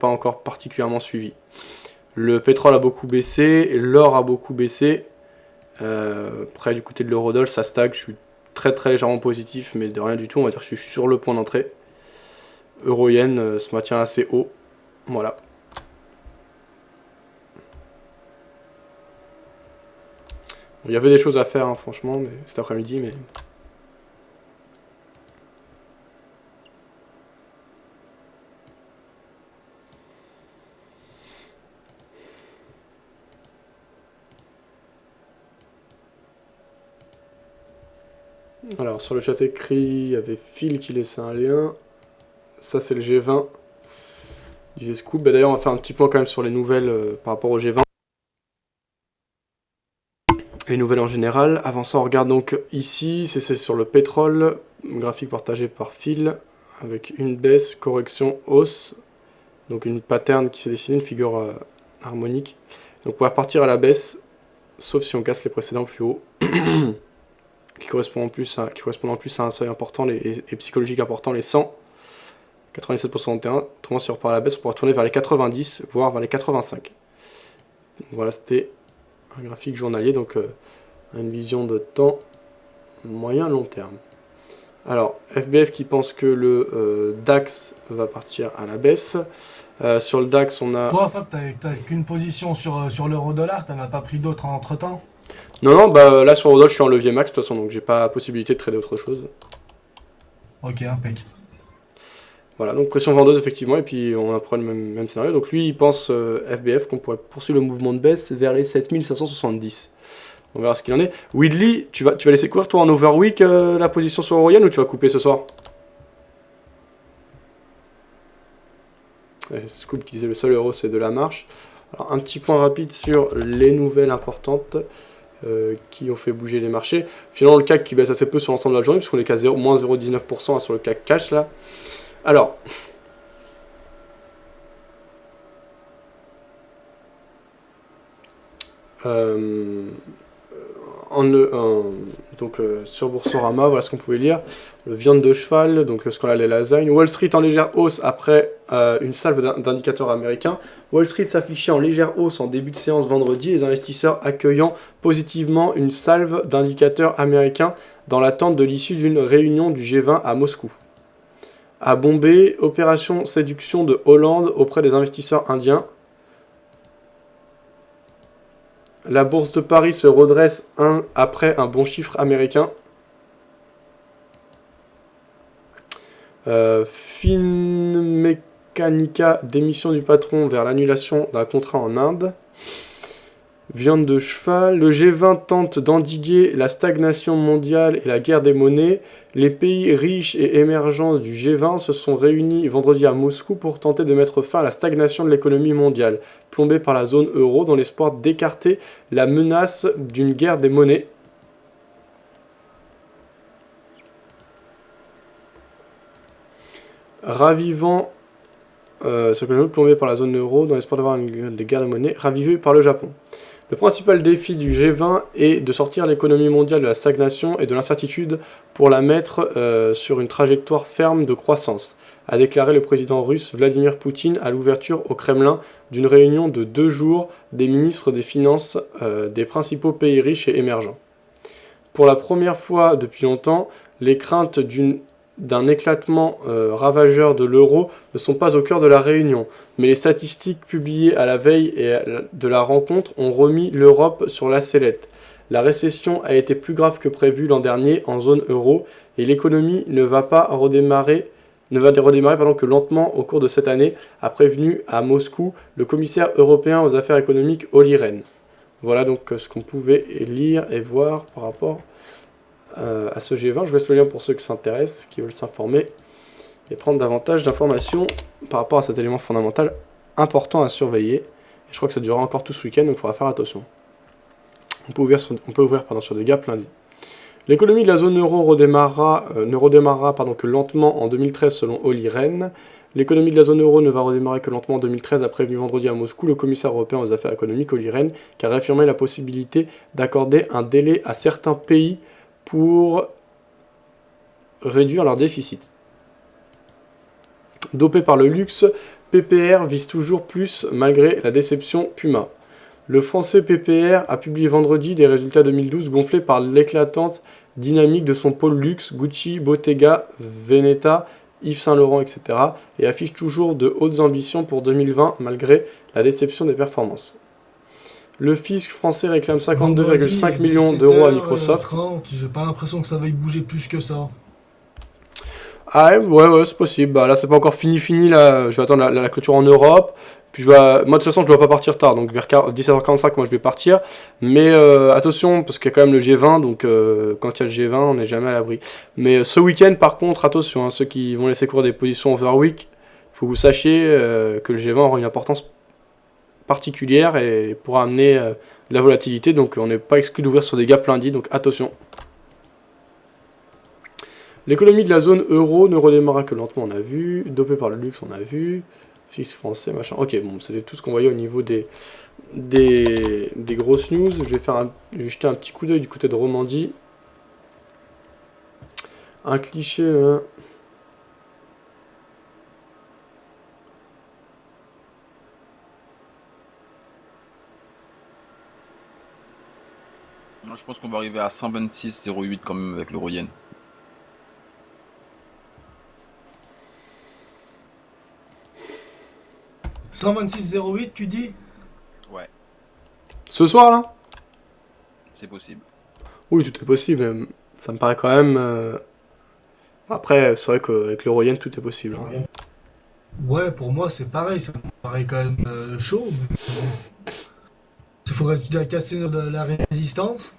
pas encore particulièrement suivi. Le pétrole a beaucoup baissé, l'or a beaucoup baissé. Après, du côté de l'eurodoll, ça stagne. Je suis très légèrement positif, mais de rien du tout. On va dire que je suis sur le point d'entrée. Euro-yen se maintient assez haut. Voilà. Il y avait des choses à faire, hein, franchement, mais cet après-midi, mais... Alors, sur le chat écrit, il y avait Phil qui laissait un lien. Ça, c'est le G20. Il disait Scoop. Bah, d'ailleurs, on va faire un petit point quand même sur les nouvelles par rapport au G20. Les nouvelles en général. Avant ça, on regarde donc ici, c'est sur le pétrole. Graphique partagé par Phil. Avec une baisse, correction, hausse. Donc une pattern qui s'est dessinée, une figure harmonique. Donc on va repartir à la baisse, sauf si on casse les précédents plus hauts. qui correspondent en plus à un seuil important et psychologique important, les 100. 97,61. Autrement, si on repart à la baisse, on pourra retourner vers les 90, voire vers les 85. Donc, voilà, c'était un graphique journalier, donc une vision de temps moyen-long terme. Alors, FBF qui pense que le DAX va partir à la baisse. Sur le DAX, on a... Toi, Fab, t'as qu'une position sur l'euro-dollar, t'en as pas pris d'autres entre-temps? Non, bah là sur Rodol, je suis en levier max de toute façon, donc j'ai pas la possibilité de trader autre chose. Ok, impec. Voilà, donc pression vendeuse effectivement, et puis on apprend le même scénario. Donc lui, il pense, FBF, qu'on pourrait poursuivre le mouvement de baisse vers les 7570. On verra ce qu'il en est. Weedly, tu vas laisser courir toi en overweek la position sur Orion ou tu vas couper ce soir? Scoop qui disait le seul euro c'est de la marche. Alors un petit point rapide sur les nouvelles importantes qui ont fait bouger les marchés. Finalement le CAC qui baisse assez peu sur l'ensemble de la journée puisqu'on est qu'à moins 0,19% sur le CAC cash là. Alors, sur Boursorama, voilà ce qu'on pouvait lire. Le viande de cheval, donc le scandale des lasagnes. Wall Street en légère hausse après une salve d'indicateurs américains. Wall Street s'affichait en légère hausse en début de séance vendredi, les investisseurs accueillant positivement une salve d'indicateurs américains dans l'attente de l'issue d'une réunion du G20 à Moscou. À Bombay, opération séduction de Hollande auprès des investisseurs indiens. La bourse de Paris se redresse après un bon chiffre américain. Finmeccanica, démission du patron vers l'annulation d'un contrat en Inde. Viande de cheval. Le G20 tente d'endiguer la stagnation mondiale et la guerre des monnaies. Les pays riches et émergents du G20 se sont réunis vendredi à Moscou pour tenter de mettre fin à la stagnation de l'économie mondiale, plombée par la zone euro dans l'espoir d'écarter la menace d'une guerre des monnaies. Ravivant plombé par la zone euro dans l'espoir d'avoir une guerre des monnaies, ravivée par le Japon. Le principal défi du G20 est de sortir l'économie mondiale de la stagnation et de l'incertitude pour la mettre sur une trajectoire ferme de croissance, a déclaré le président russe Vladimir Poutine à l'ouverture au Kremlin d'une réunion de 2 jours des ministres des Finances des principaux pays riches et émergents. Pour la première fois depuis longtemps, les craintes d'un éclatement ravageur de l'euro ne sont pas au cœur de la réunion, mais les statistiques publiées à la veille de la rencontre ont remis l'Europe sur la sellette. La récession a été plus grave que prévu l'an dernier en zone euro et l'économie ne va redémarrer que lentement au cours de cette année, a prévenu à Moscou le commissaire européen aux affaires économiques Olli Rehn. Voilà donc ce qu'on pouvait lire et voir par rapport à ce G20. Je vous laisse le lien pour ceux qui s'intéressent, qui veulent s'informer et prendre davantage d'informations par rapport à cet élément fondamental important à surveiller. Et je crois que ça durera encore tout ce week-end, donc il faudra faire attention. On peut ouvrir sur des gaps lundi. L'économie de la zone euro ne redémarrera que lentement en 2013 selon Olli Rehn. L'économie de la zone euro ne va redémarrer que lentement en 2013, a prévenu vendredi à Moscou le commissaire européen aux affaires économiques Olli Rehn, qui a réaffirmé la possibilité d'accorder un délai à certains pays pour réduire leur déficit. Dopé par le luxe, PPR vise toujours plus malgré la déception Puma. Le français PPR a publié vendredi des résultats 2012 gonflés par l'éclatante dynamique de son pôle luxe, Gucci, Bottega, Veneta, Yves Saint Laurent, etc. et affiche toujours de hautes ambitions pour 2020 malgré la déception des performances. Le fisc français réclame 52,5 millions d'euros à Microsoft. 30, j'ai pas l'impression que ça va y bouger plus que ça. Ah ouais, c'est possible. Bah là, c'est pas encore fini là. Je vais attendre la clôture en Europe. Puis moi, de toute façon, je dois pas partir tard. Donc vers 17h45, moi, je vais partir. Mais attention, parce qu'il y a quand même le G20. Donc quand il y a le G20, on n'est jamais à l'abri. Mais ce week-end, par contre, attention, hein, ceux qui vont laisser courir des positions overweek, faut que vous sachiez que le G20 aura une importance particulière et pourra amener de la volatilité. Donc on n'est pas exclu d'ouvrir sur des gaps lundi. Donc attention. L'économie de la zone euro ne redémarra que lentement, on a vu. Dopé par le luxe, on a vu. Fixe français, machin. Ok, bon, c'était tout ce qu'on voyait au niveau des grosses news. Je vais jeter un petit coup d'œil du côté de Romandie. Un cliché, hein. Moi, je pense qu'on va arriver à 126,08 quand même avec l'euro yen. « 126,08 tu dis? Ouais, Ce soir, là? c'est possible. Oui, tout est possible. Mais ça me paraît quand même... Après, c'est vrai qu'avec l'euro yen, tout est possible. Hein. Ouais, pour moi c'est pareil, ça me paraît quand même chaud. Mais... il faudrait casser la résistance.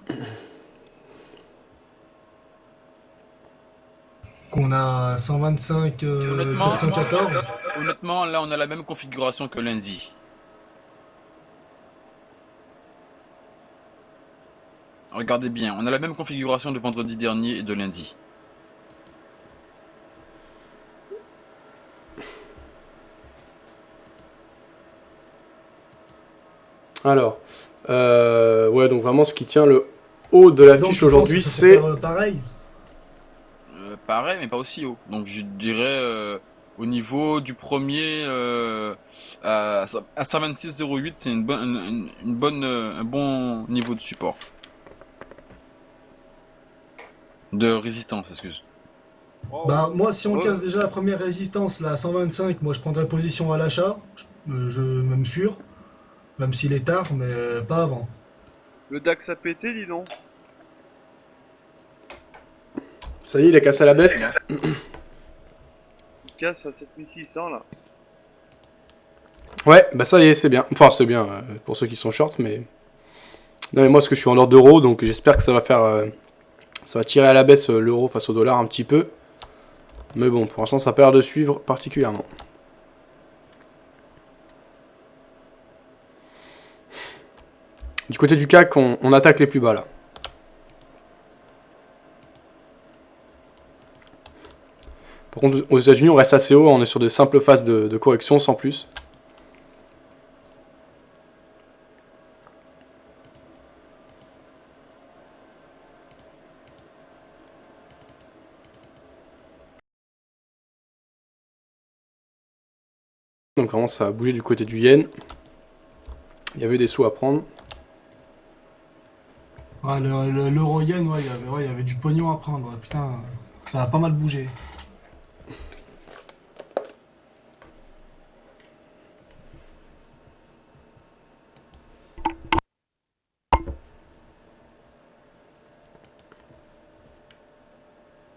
Qu'on a 125 Honnêtement, 414. honnêtement, là, on a la même configuration que lundi. Regardez bien, on a la même configuration de vendredi dernier et de lundi. Alors, ouais, donc vraiment, ce qui tient le haut de l'affiche aujourd'hui, c'est... pareil. Pareil, mais pas aussi haut. Donc je dirais au niveau du premier à 126,08, c'est un bon niveau de support. De résistance, excuse. Bah moi si on casse déjà la première résistance là à 125, moi je prendrais position à l'achat, je même sûr, même s'il est tard, mais pas avant. Le DAX a pété, dis donc. Ça y est, il a cassé à la baisse. Il casse à 7600 là. Ouais, bah ça y est, c'est bien. Enfin, c'est bien pour ceux qui sont short, mais... Non, mais moi, parce que je suis en ordre d'euro, donc j'espère que ça va faire... ça va tirer à la baisse l'euro face au dollar un petit peu. Mais bon, pour l'instant, ça n'a pas l'air de suivre particulièrement. Du côté du CAC, on attaque les plus bas, là. Par contre, aux États-Unis, on reste assez haut, on est sur de simples phases de correction, sans plus. Donc vraiment, ça a bougé du côté du yen. Il y avait des sous à prendre. Ouais, l'euro yen, ouais, il y avait du pognon à prendre, ouais, putain, ça a pas mal bougé.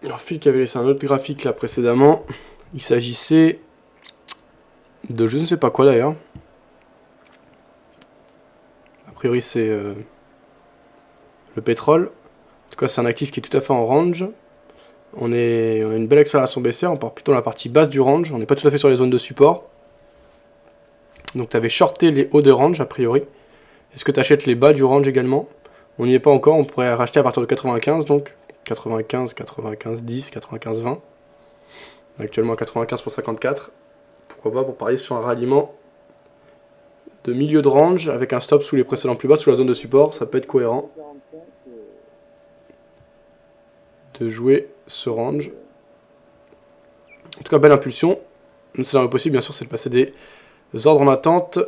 Alors, Phil qui avait laissé un autre graphique là précédemment. Il s'agissait de je ne sais pas quoi d'ailleurs. A priori, c'est le pétrole. En tout cas, c'est un actif qui est tout à fait en range. On a une belle accélération baissière. On part plutôt dans la partie basse du range. On n'est pas tout à fait sur les zones de support. Donc, tu avais shorté les hauts de range a priori. Est-ce que tu achètes les bas du range également? On n'y est pas encore. On pourrait racheter à partir de 95 donc. 95, 95, 10, 95, 20. On est actuellement à 95 pour 54. Pourquoi pas pour parier sur un ralliement de milieu de range avec un stop sous les précédents plus bas, sous la zone de support. Ça peut être cohérent de jouer ce range. En tout cas, belle impulsion. Le scénario possible, bien sûr, c'est de passer des ordres en attente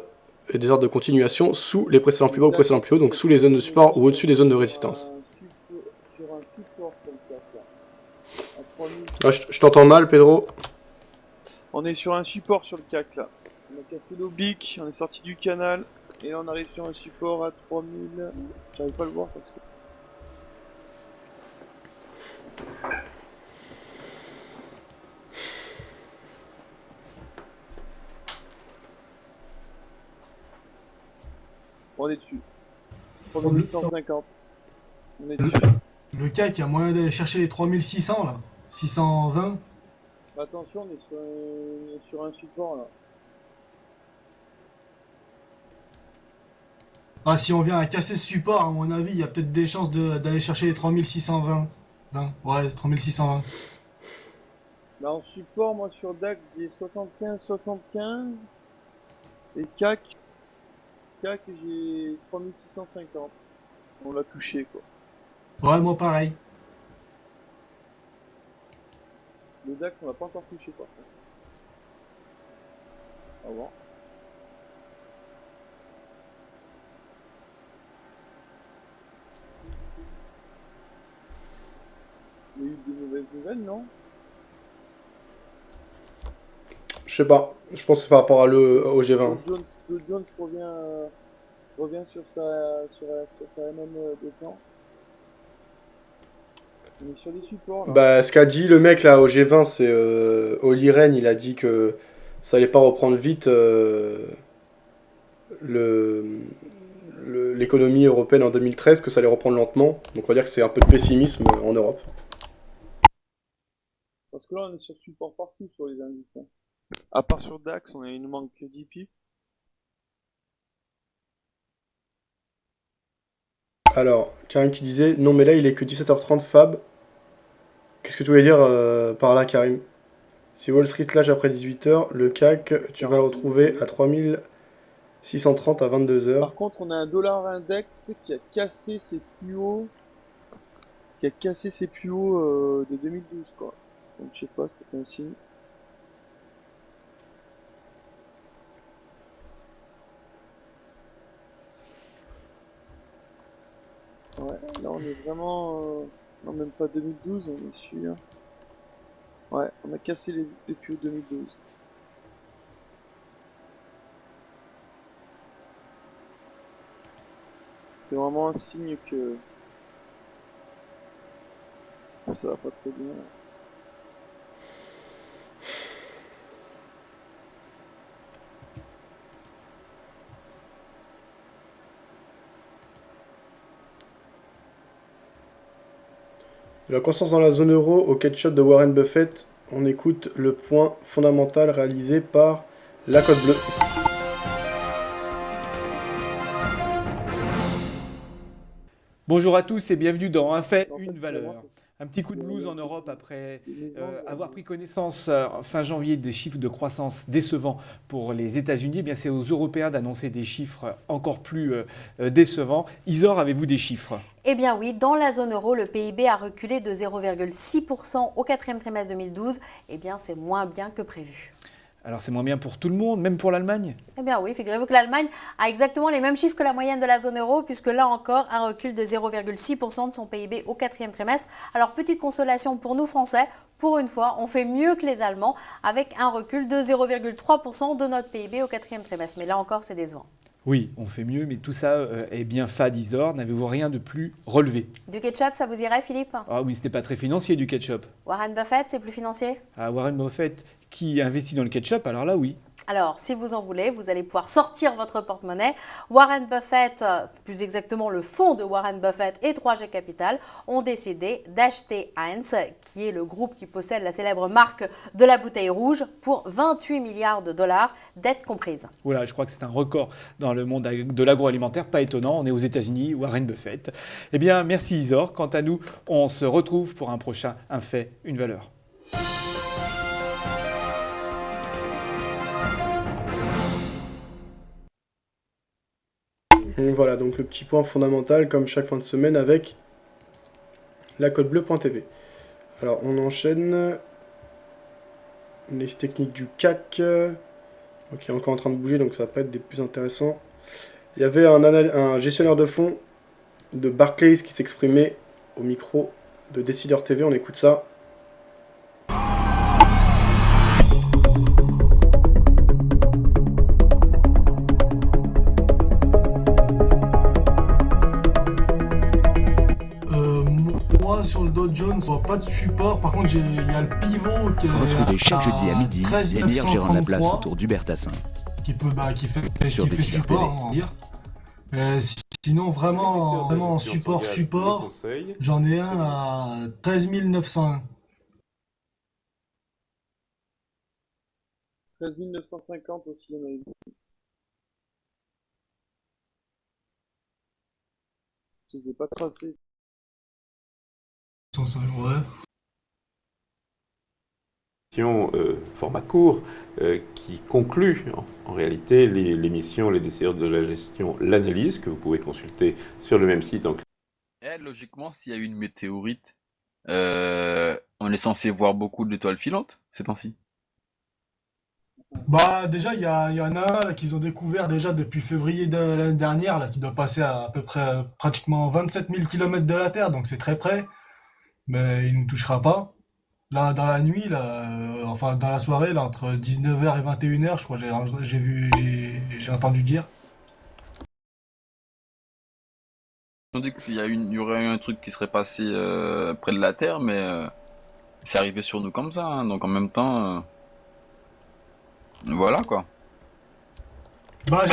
et des ordres de continuation sous les précédents plus bas ou précédents plus hauts, donc sous les zones de support ou au-dessus des zones de résistance. Sur un support sur le 4 là. À 3000. Ah, je t'entends mal, Pedro. On est sur un support sur le CAC là. On a cassé l'oblique, on est sorti du canal. Et là on arrive sur un support à 3000. J'arrive pas à le voir parce que. On est dessus. 3650. On est dessus. Le CAC, il y a moyen d'aller chercher les 3600 là. 620. Attention, on est sur un support là. Ah, si on vient à casser ce support, à mon avis, il y a peut-être des chances d'aller chercher les 3620. Ouais, 3620. Là en support, moi sur DAX, j'ai 75-75. Et CAC, j'ai 3650. On l'a touché quoi. Ouais, moi pareil. Le DAX, on l'a pas encore touché par contre. Au revoir. Il y a eu des mauvaises nouvelles, non? Je sais pas. Je pense que c'est par rapport au G20. Dow Jones revient sur sa MM de temps. On est sur des supports là. Bah, ce qu'a dit le mec là au G20, c'est Olli Rehn, il a dit que ça allait pas reprendre vite l'économie européenne en 2013, que ça allait reprendre lentement. Donc on va dire que c'est un peu de pessimisme en Europe. Parce que là, on est sur support partout sur les indices. Hein. À part sur DAX, il nous manque que 10 pips. Alors, Karim qui disait, non mais là il est que 17h30 Fab. Qu'est-ce que tu voulais dire par là, Karim? Si Wall Street lâche après 18h, le CAC, tu vas le retrouver à 3630 à 22h. Par contre, on a un dollar index qui a cassé ses plus hauts. De 2012, quoi. Donc, je sais pas, c'était un signe. Ouais, là, on est vraiment. Non, même pas 2012, on est sûr. Ouais, on a cassé les plus hauts 2012. C'est vraiment un signe que ça va pas très bien. De la croissance dans la zone euro au ketchup de Warren Buffett, on écoute le point fondamental réalisé par la Côte Bleue. Bonjour à tous et bienvenue dans Un fait, une valeur. Un petit coup de blues en Europe après avoir pris connaissance fin janvier des chiffres de croissance décevants pour les États-Unis. Eh bien, c'est aux Européens d'annoncer des chiffres encore plus décevants. Isor, avez-vous des chiffres? Eh bien oui, dans la zone euro, le PIB a reculé de 0,6% au quatrième trimestre 2012. Eh bien, c'est moins bien que prévu. Alors c'est moins bien pour tout le monde, même pour l'Allemagne? Eh bien oui, figurez-vous que l'Allemagne a exactement les mêmes chiffres que la moyenne de la zone euro, puisque là encore, un recul de 0,6% de son PIB au quatrième trimestre. Alors petite consolation pour nous Français, pour une fois, on fait mieux que les Allemands, avec un recul de 0,3% de notre PIB au quatrième trimestre. Mais là encore, c'est décevant. Oui, on fait mieux, mais tout ça est bien fade, Isor. N'avez-vous rien de plus relevé? Du ketchup, ça vous irait, Philippe? Ah oui, c'était pas très financier du ketchup. Warren Buffett, c'est plus financier? Ah, Warren Buffett qui investit dans le ketchup, alors là oui. Alors, si vous en voulez, vous allez pouvoir sortir votre porte-monnaie. Warren Buffett, plus exactement le fonds de Warren Buffett et 3G Capital, ont décidé d'acheter Heinz, qui est le groupe qui possède la célèbre marque de la bouteille rouge, pour 28 milliards de dollars, dettes comprises. Voilà, je crois que c'est un record dans le monde de l'agroalimentaire, pas étonnant, on est aux États-Unis, Warren Buffett. Eh bien, merci Isor. Quant à nous, on se retrouve pour un prochain Un fait, une valeur. Voilà, donc le petit point fondamental, comme chaque fin de semaine, avec la cote bleue.tv. Alors, on enchaîne. Analyse technique du CAC. Donc, il est encore en train de bouger, donc ça va pas être des plus intéressants. Il y avait un gestionnaire de fonds de Barclays qui s'exprimait au micro de Décideur TV. On écoute ça. Moi, sur le Dow Jones, je vois pas de support. Par contre, il y a le pivot qui est Retrouvez chaque à jeudi à midi 13 les meilleurs gérants de la place 933, autour d'Hubert Tassin. qui fait Sur Décideur support, TV. on va dire. Sinon, vraiment en support, j'en ai un à 13 901. 13 950 aussi, on avait dit. Je les ai pas tracés. Ouais. Format court qui conclut en réalité l'émission Les décideurs de la gestion, l'analyse que vous pouvez consulter sur le même site. Donc, Logiquement, s'il y a eu une météorite, on est censé voir beaucoup d'étoiles filantes ces temps-ci. Bah déjà il y en a un là, qu'ils ont découvert déjà depuis février de l'année dernière là, qui doit passer à peu près pratiquement 27 000 km de la Terre, donc c'est très près, mais il ne nous touchera pas. Là dans la nuit là, enfin dans la soirée là entre 19h et 21h, je crois j'ai entendu dire. On dit qu'il y aurait eu un truc qui serait passé près de la Terre, mais c'est arrivé sur nous comme ça, hein, donc en même temps, voilà quoi. Bah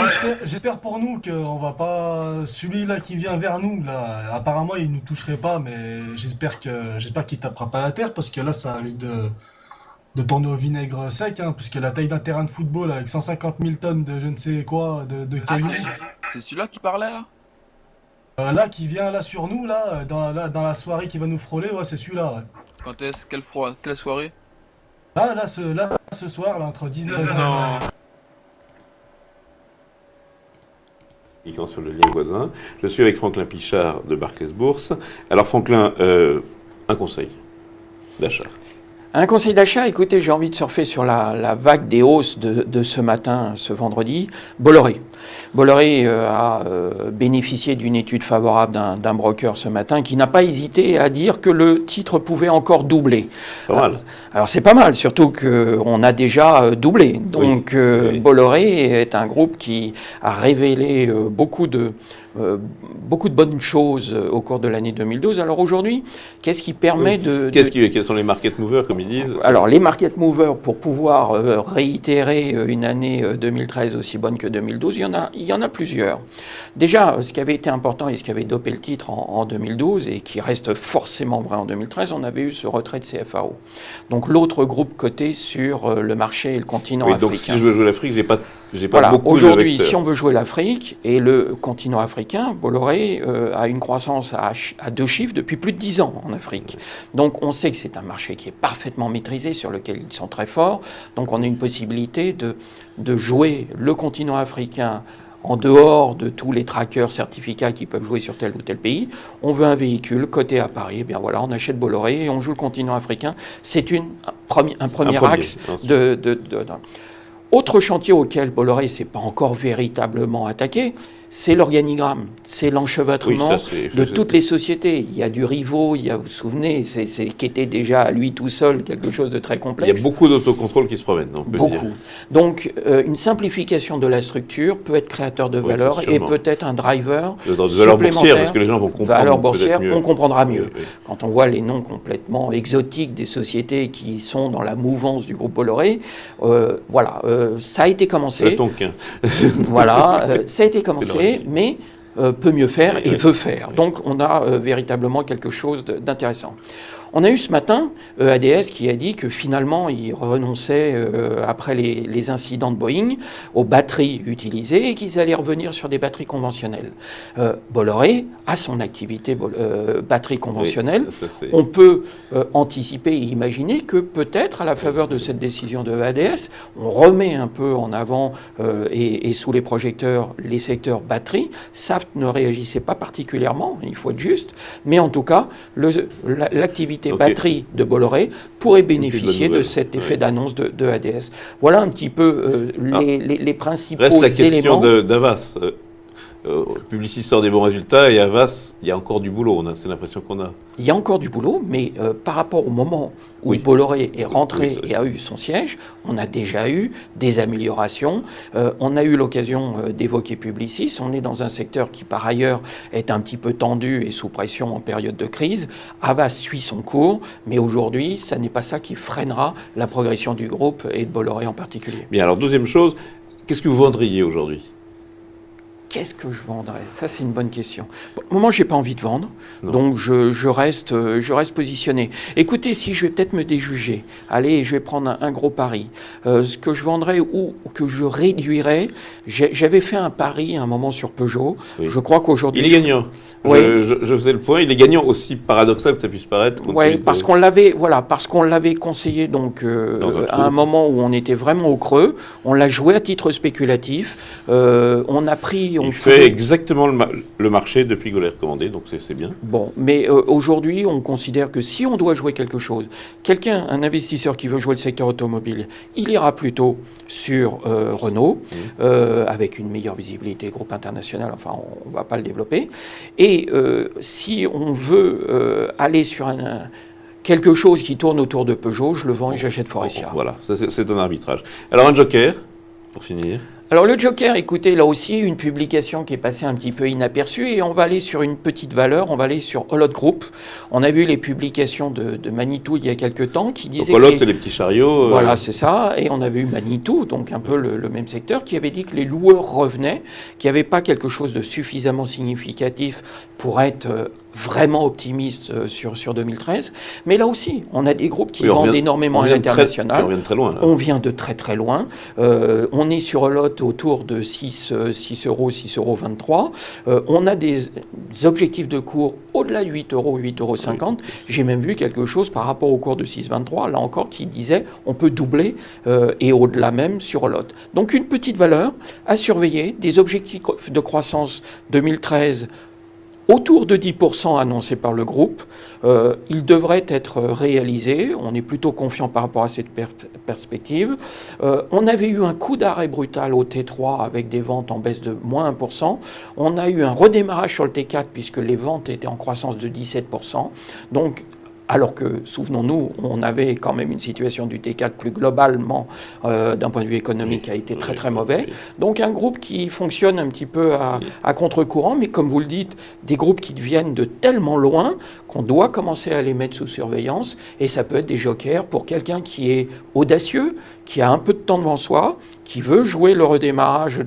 j'espère pour nous qu'on va pas, celui-là qui vient vers nous là, apparemment il nous toucherait pas, mais j'espère qu'il tapera pas la terre, parce que là ça risque de tourner au vinaigre sec, hein, parce que la taille d'un terrain de football avec 150 000 tonnes de je ne sais quoi, de cailloux, C'est celui-là qui parlait là? là qui vient là sur nous là, dans la soirée qui va nous frôler, ouais c'est celui-là, ouais. Quand est-ce? Quelle soirée? Là ce soir là entre 19 et 20. sur le lien voisin. Je suis avec Franklin Pichard de Barclays Bourse. Alors Franklin, un conseil d'achat. Un conseil d'achat, écoutez, j'ai envie de surfer sur la vague des hausses de ce matin, ce vendredi. Bolloré. Bolloré a bénéficié d'une étude favorable d'un broker ce matin qui n'a pas hésité à dire que le titre pouvait encore doubler. Pas mal. Alors c'est pas mal, surtout qu'on a déjà doublé. Donc Bolloré est un groupe qui a révélé beaucoup de bonnes choses au cours de l'année 2012. Alors aujourd'hui, qu'est-ce qui permet Quels sont les market movers, comme ils disent? Alors les market movers, pour pouvoir réitérer une année 2013 aussi bonne que 2012, il y en a plusieurs. Déjà, ce qui avait été important et ce qui avait dopé le titre en 2012 et qui reste forcément vrai en 2013, on avait eu ce retrait de CFAO. Donc l'autre groupe coté sur le marché et le continent africain. Donc si je veux jouer l'Afrique, j'ai pas voilà, beaucoup aujourd'hui, de vecteurs. si on veut jouer l'Afrique et le continent africain, Bolloré a une croissance à 2 chiffres depuis plus de 10 ans en Afrique. Donc on sait que c'est un marché qui est parfaitement maîtrisé, sur lequel ils sont très forts. Donc on a une possibilité de jouer le continent africain en dehors de tous les trackers certificats qui peuvent jouer sur tel ou tel pays. On veut un véhicule coté à Paris, eh bien voilà, on achète Bolloré et on joue le continent africain. C'est un premier axe Autre chantier auquel Bolloré ne s'est pas encore véritablement attaqué, c'est l'organigramme, c'est l'enchevêtrement de toutes les sociétés. Il y a du Rivaux, vous vous souvenez, c'est qui était déjà à lui tout seul quelque chose de très complexe. Il y a beaucoup d'autocontrôle qui se promènent, on peut beaucoup. dire. Donc, une simplification de la structure peut être créateur de valeur et peut-être un driver de valeur boursière, parce que les gens vont comprendre. Valeur boursière, mieux. on comprendra mieux. Oui. Quand on voit les noms complètement exotiques des sociétés qui sont dans la mouvance du groupe Bolloré, ça a été commencé. Le Tonkin. Voilà, ça a été commencé. Mais peut mieux faire et veut faire. Donc on a véritablement quelque chose d'intéressant. On a eu ce matin ADS qui a dit que finalement il renonçait, après les incidents de Boeing, aux batteries utilisées et qu'ils allaient revenir sur des batteries conventionnelles. Bolloré a son activité batterie conventionnelle. Oui, on peut anticiper et imaginer que peut-être à la faveur de cette décision de ADS, on remet un peu en avant et sous les projecteurs les secteurs batterie. Saft ne réagissait pas particulièrement, il faut être juste, mais en tout cas l'activité société Ok. batterie de Bolloré pourrait bénéficier de nouvelle. cet effet Ouais. d'annonce de ADS. Voilà un petit peu Ah. les principaux Reste la question éléments. d'Avas. Publicis sort des bons résultats et Avas, il y a encore du boulot, c'est l'impression qu'on a. Il y a encore du boulot, mais par rapport au moment où Oui. Bolloré est rentré Oui, et a eu son siège, on a déjà eu des améliorations. On a eu l'occasion d'évoquer Publicis. On est dans un secteur qui, par ailleurs, est un petit peu tendu et sous pression en période de crise. Avas suit son cours, mais aujourd'hui, ça n'est pas ça qui freinera la progression du groupe et de Bolloré en particulier. Bien, alors deuxième chose, qu'est-ce que vous vendriez aujourd'hui? Qu'est-ce que je vendrais? Ça, c'est une bonne question. Pour le moment, je n'ai pas envie de vendre, Non. donc je reste positionné. Écoutez, si je vais peut-être me déjuger, allez, je vais prendre un gros pari. Ce que je vendrais ou que je réduirais, j'avais fait un pari à un moment sur Peugeot. Oui. Je crois qu'aujourd'hui... Il est gagnant. Oui. Je faisais le point. Il est gagnant aussi paradoxal que ça puisse paraître. compte Oui, tenu de- parce qu'on l'avait conseillé donc Dans un à un trou. moment où on était vraiment au creux. On l'a joué à titre spéculatif. On a pris... Il fait exactement le marché depuis Gaulle recommandé, donc c'est bien. Bon, mais aujourd'hui, on considère que si on doit jouer quelque chose, un investisseur qui veut jouer le secteur automobile, il ira plutôt sur Renault, avec une meilleure visibilité, groupe international, enfin, on ne va pas le développer. Et si on veut aller sur quelque chose qui tourne autour de Peugeot, je le vends et j'achète Faurecia. Voilà, ça, c'est un arbitrage. Alors un joker, pour finir. Alors le Joker, écoutez, là aussi, une publication qui est passée un petit peu inaperçue et on va aller sur une petite valeur, on va aller sur Holot Group. On a vu les publications de Manitou il y a quelques temps qui Donc disaient Holot, c'est les petits chariots. Voilà, c'est ça. Et on avait eu Manitou, donc un peu le même secteur, qui avait dit que les loueurs revenaient, qu'il n'y avait pas quelque chose de suffisamment significatif pour être vraiment optimiste sur 2013. Mais là aussi, on a des groupes qui Oui, on vendent vient- énormément on à vient de l'international. on vient de très loin, là. On vient de très très loin. On est sur Holot autour de 6 euros, 6,23 euros. On a des objectifs de cours au-delà de 8 euros, 8,50 euros. J'ai même vu quelque chose par rapport au cours de 6,23, là encore, qui disait on peut doubler et au-delà même sur Holot. Donc une petite valeur à surveiller, des objectifs de croissance 2013 autour de 10% annoncés par le groupe. Il devrait être réalisé. On est plutôt confiant par rapport à cette perspective. On avait eu un coup d'arrêt brutal au T3 avec des ventes en baisse de moins 1%. On a eu un redémarrage sur le T4 puisque les ventes étaient en croissance de 17%. Donc, alors que, souvenons-nous, on avait quand même une situation du T4 plus globalement, d'un point de vue économique, qui a été très très mauvais. Donc un groupe qui fonctionne un petit peu à contre-courant, mais comme vous le dites, des groupes qui viennent de tellement loin qu'on doit commencer à les mettre sous surveillance. Et ça peut être des jokers pour quelqu'un qui est audacieux, qui a un peu de temps devant soi, qui veut jouer le redémarrage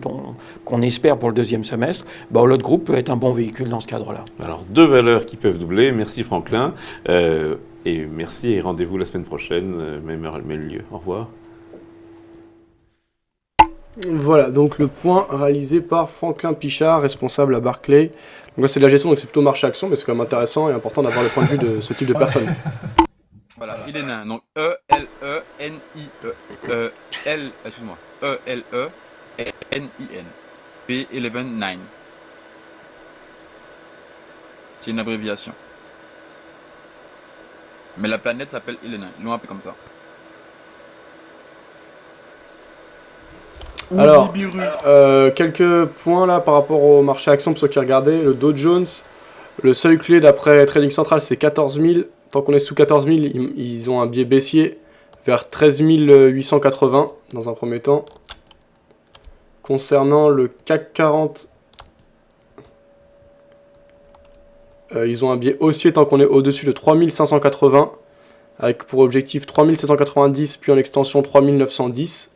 qu'on espère pour le deuxième semestre. L'autre groupe peut être un bon véhicule dans ce cadre-là. Alors deux valeurs qui peuvent doubler. Merci Franklin. Et merci et rendez-vous la semaine prochaine, même heure, même lieu. Au revoir. Voilà, donc le point réalisé par Franklin Pichard, responsable à Barclay. Donc là, c'est de la gestion, donc c'est plutôt marché-action, mais c'est quand même intéressant et important d'avoir le point de vue de ce type de personne. Voilà, il est nain. Donc E-L-E-N-I-E. Excuse-moi. E-L-E-N-I-N. P119. C'est une abréviation. Mais la planète s'appelle Elena. Ils l'ont appelé comme ça. Alors, quelques points là par rapport au marché action pour ceux qui regardaient. Le Dow Jones, le seuil clé d'après Trading Central, c'est 14 000. Tant qu'on est sous 14 000, ils ont un biais baissier vers 13 880 dans un premier temps. Concernant le CAC 40, ils ont un biais haussier tant qu'on est au-dessus de 3 580, avec pour objectif 3 790, puis en extension 3 910.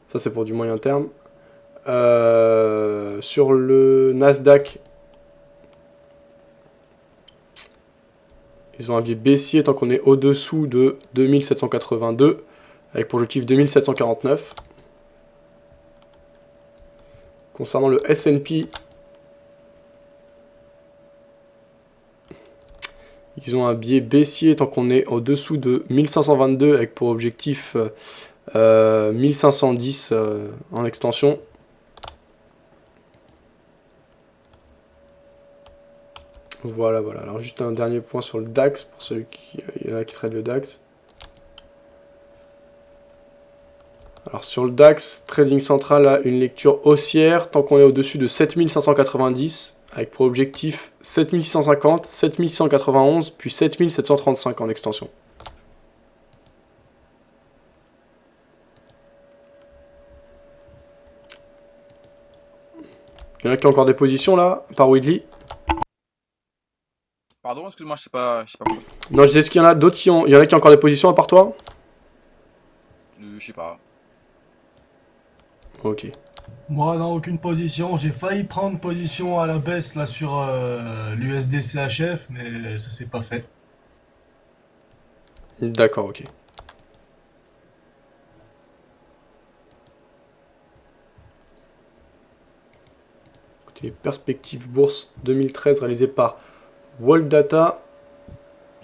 Ça, c'est pour du moyen terme. Sur le Nasdaq, ils ont un biais baissier tant qu'on est au-dessous de 2782, avec pour objectif 2749. Concernant le S&P, ils ont un biais baissier tant qu'on est au-dessous de 1522, avec pour objectif 1510 en extension. Voilà, voilà. Alors juste un dernier point sur le DAX, pour ceux qui... Il y en a qui traitent le DAX. Alors sur le DAX, Trading Central a une lecture haussière tant qu'on est au-dessus de 7590, avec pour objectif 7650, 7691, puis 7735 en extension. Il y en a qui ont encore des positions là, par Weedly. Pardon, excuse-moi, je sais pas compris. Non, je disais, est-ce qu'il y en a d'autres qui ont... Il y en a qui ont encore des positions à part toi? Je sais pas. Ok. Moi, dans aucune position. J'ai failli prendre position à la baisse là sur l'USD CHF, mais ça s'est pas fait. D'accord, ok. Écoutez, perspective bourse 2013 réalisée par World Data.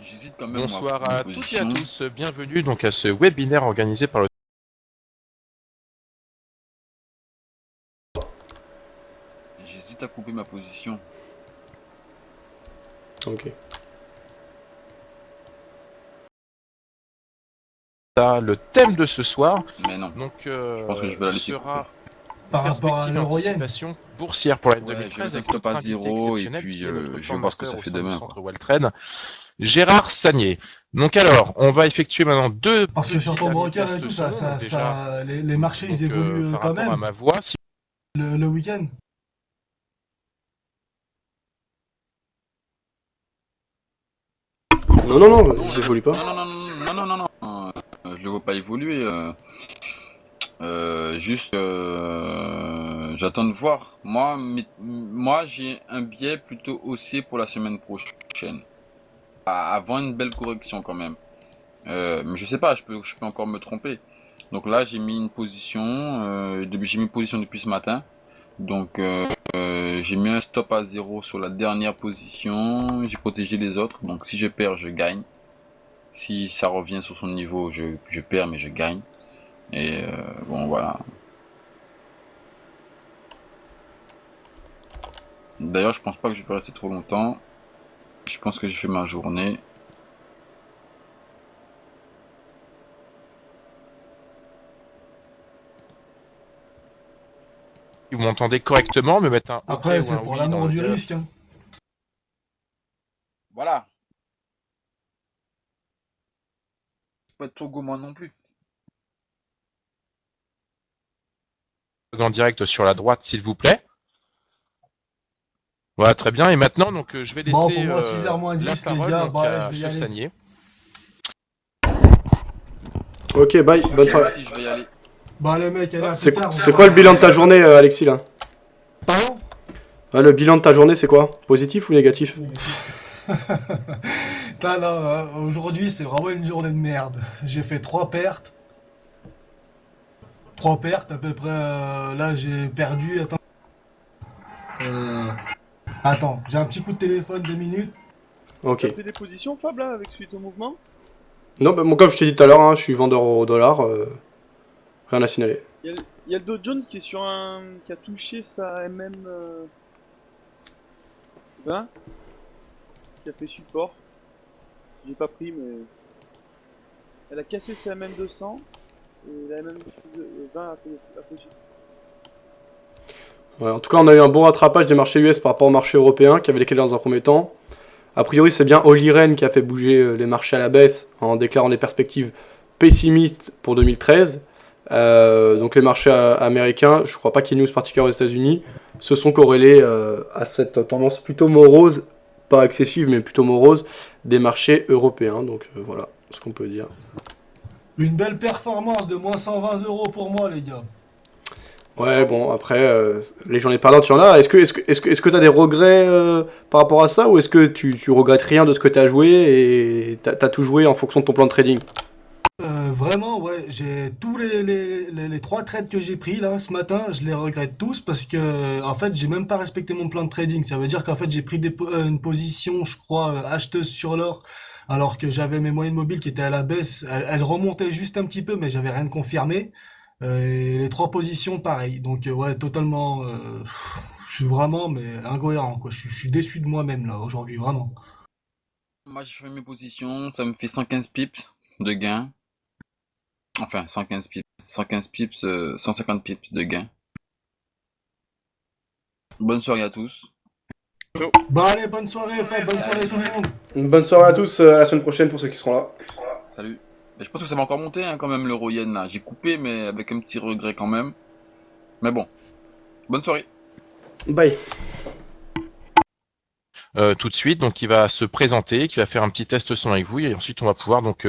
J'hésite quand même. Bonsoir moi, à à prendre une toutes et à position. tous, bienvenue donc à ce webinaire organisé par le J'hésite à couper ma position. Ok. le thème de ce soir. Mais non. Donc Je pense que je vais la laisser sera Par rapport à perspective l'euro-yen. anticipation boursière pour l'année Ouais, 2013 je vais avec mettre le notre pas invité 0 et exceptionnel puis qui est notre je vais voir ce que ça formateur fait au sein du demain. centre Welltrade, Gérard Sagnier. Donc alors, on va effectuer maintenant deux Parce que sur ton petits broker et tests tout, solo. Donc déjà, les marchés ils donc, évoluent par quand rapport à même ma voix, si le week-end. Non, non, non, ils évoluent pas. Non. Je le vois pas évoluer. Juste, j'attends de voir. Moi, j'ai un biais plutôt haussier pour la semaine prochaine. Avant une belle correction quand même. Mais je sais pas, je peux encore me tromper. Donc là, j'ai mis une position. J'ai mis une position depuis ce matin. Donc, j'ai mis un stop à 0 sur la dernière position. J'ai protégé les autres. Donc, si je perds, je gagne. Si ça revient sur son niveau, je perds, mais je gagne. Et bon, voilà. D'ailleurs, je pense pas que je vais rester trop longtemps. Je pense que j'ai fait ma journée. vous m'entendez correctement, me mettre un OK Après, ou c'est un pour oui l'amour dans le du dialogue. risque. Hein. Voilà. Pas être trop gourmand non plus. En direct sur la droite, s'il vous plaît. Voilà, très bien. Et maintenant, donc, je vais laisser Bon, pour moi, 6h moins 10, la les parole gars, donc, bah, à je vais y Chef aller. Sagnier. Ok, bye, bonne soirée. Si je vais y aller. Bah, les mecs, allez, à plus C'est tard. c'est quoi le bilan de ta journée, Alexis, là? Pardon? Ouais, le bilan de ta journée, c'est quoi? Positif ou négatif? Non, aujourd'hui, c'est vraiment une journée de merde. J'ai fait 3 pertes. 3 pertes, à peu près. Là, j'ai perdu. Attends, j'ai un petit coup de téléphone, 2 minutes. Ok. T'as fait des positions, Fab, là, avec suite au mouvement? Non, bah, moi, comme je t'ai dit tout à l'heure, hein, je suis vendeur au dollar. Rien à signaler. Il y a le Dow Jones qui est sur qui a touché sa MM 20, qui a fait support. J'ai pas pris, mais elle a cassé sa MM 200 et la MM 20 a fait support. Ouais, en tout cas, on a eu un bon rattrapage des marchés US par rapport aux marchés européens qui avaient décalé dans un premier temps. A priori, c'est bien Olli Rehn qui a fait bouger les marchés à la baisse en déclarant des perspectives pessimistes pour 2013. Donc les marchés américains, je crois pas qu'il y ait news particulière aux États-Unis, se sont corrélés à cette tendance plutôt morose, pas excessive mais plutôt morose, des marchés européens. Donc voilà ce qu'on peut dire. Une belle performance de moins 120 € pour moi, les gars. Ouais, bon, après, les journées parlantes, il y en a. Est-ce que tu as des regrets par rapport à ça, ou est-ce que tu regrettes rien de ce que tu as joué et t'as tout joué en fonction de ton plan de trading? Vraiment, ouais, j'ai tous les 3 trades que j'ai pris là ce matin, je les regrette tous parce que en fait, j'ai même pas respecté mon plan de trading. Ça veut dire qu'en fait, j'ai pris une position, je crois, acheteuse sur l'or, alors que j'avais mes moyennes mobiles qui étaient à la baisse. Elles remontaient juste un petit peu, mais j'avais rien de confirmé. Et les trois positions, pareil. Donc, ouais, totalement. Je suis vraiment, mais incohérent, quoi. Je suis déçu de moi-même, là, aujourd'hui, vraiment. Moi, j'ai fait mes positions, ça me fait 115 pips de gain. Enfin, 115 pips. 115 pips, 150 pips de gain. Bonne soirée à tous. Bon, allez, bonne soirée, Fab, bonne soirée tout le monde. Une bonne soirée à tous, à la semaine prochaine pour ceux qui seront là. Salut. Mais je pense que ça va encore monter hein, quand même l'euro yen là. J'ai coupé mais avec un petit regret quand même. Mais bon. Bonne soirée. Bye. Tout de suite, donc il va se présenter, qui va faire un petit test son avec vous, et ensuite on va pouvoir donc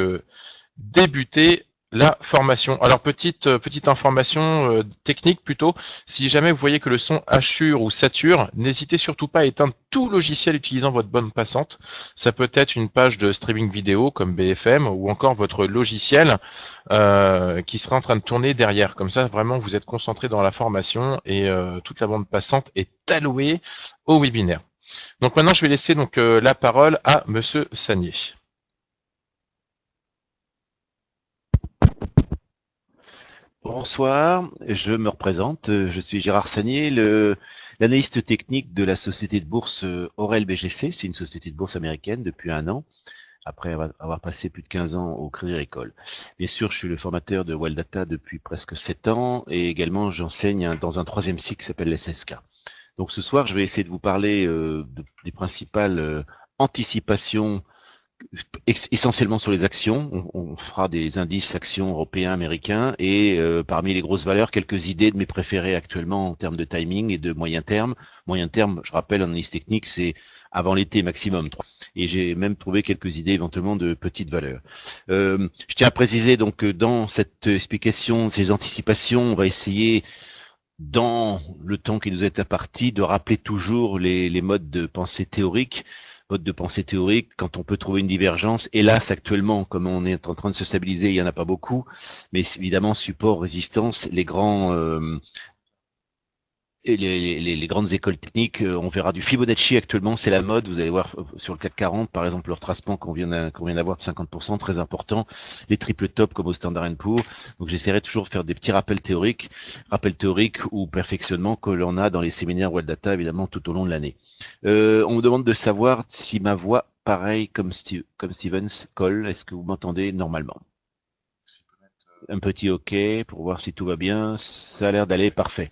débuter la formation. Alors petite information technique plutôt, si jamais vous voyez que le son hachure ou sature, n'hésitez surtout pas à éteindre tout logiciel utilisant votre bande passante. Ça peut être une page de streaming vidéo comme BFM ou encore votre logiciel qui sera en train de tourner derrière. Comme ça, vraiment, vous êtes concentré dans la formation et toute la bande passante est allouée au webinaire. Donc maintenant, je vais laisser donc la parole à Monsieur Sagnier. Bonsoir, je me représente, je suis Gérard Sagnier, l'analyste technique de la société de bourse Aurel BGC. C'est une société de bourse américaine depuis 1 an, après avoir passé plus de 15 ans au Crédit Agricole. Bien sûr, je suis le formateur de Wildata depuis presque 7 ans et également j'enseigne dans un 3e cycle qui s'appelle l'SSK. Donc ce soir, je vais essayer de vous parler des principales anticipations essentiellement sur les actions. On fera des indices actions européens, américains et parmi les grosses valeurs, quelques idées de mes préférés actuellement en termes de timing et de moyen terme. Moyen terme, je rappelle, en analyse technique, c'est avant l'été maximum 3. Et j'ai même trouvé quelques idées éventuellement de petites valeurs. Je tiens à préciser donc dans cette explication, ces anticipations, on va essayer dans le temps qui nous est imparti de rappeler toujours les modes de pensée théoriques. Mode de pensée théorique, quand on peut trouver une divergence. Hélas, actuellement, comme on est en train de se stabiliser, il n'y en a pas beaucoup. Mais évidemment, support, résistance, les grands et les grandes écoles techniques, on verra du Fibonacci actuellement, c'est la mode. Vous allez voir sur le CAC 40, par exemple, le retracement qu'on vient d'avoir de 50%, très important. Les triples tops comme au Standard & Poor's. Donc j'essaierai toujours de faire des petits rappels théoriques ou perfectionnement que l'on a dans les séminaires World Data, évidemment, tout au long de l'année. On me demande de savoir si ma voix, pareil comme Stevens, colle. Est-ce que vous m'entendez normalement? Un petit OK pour voir si tout va bien. Ça a l'air d'aller parfait.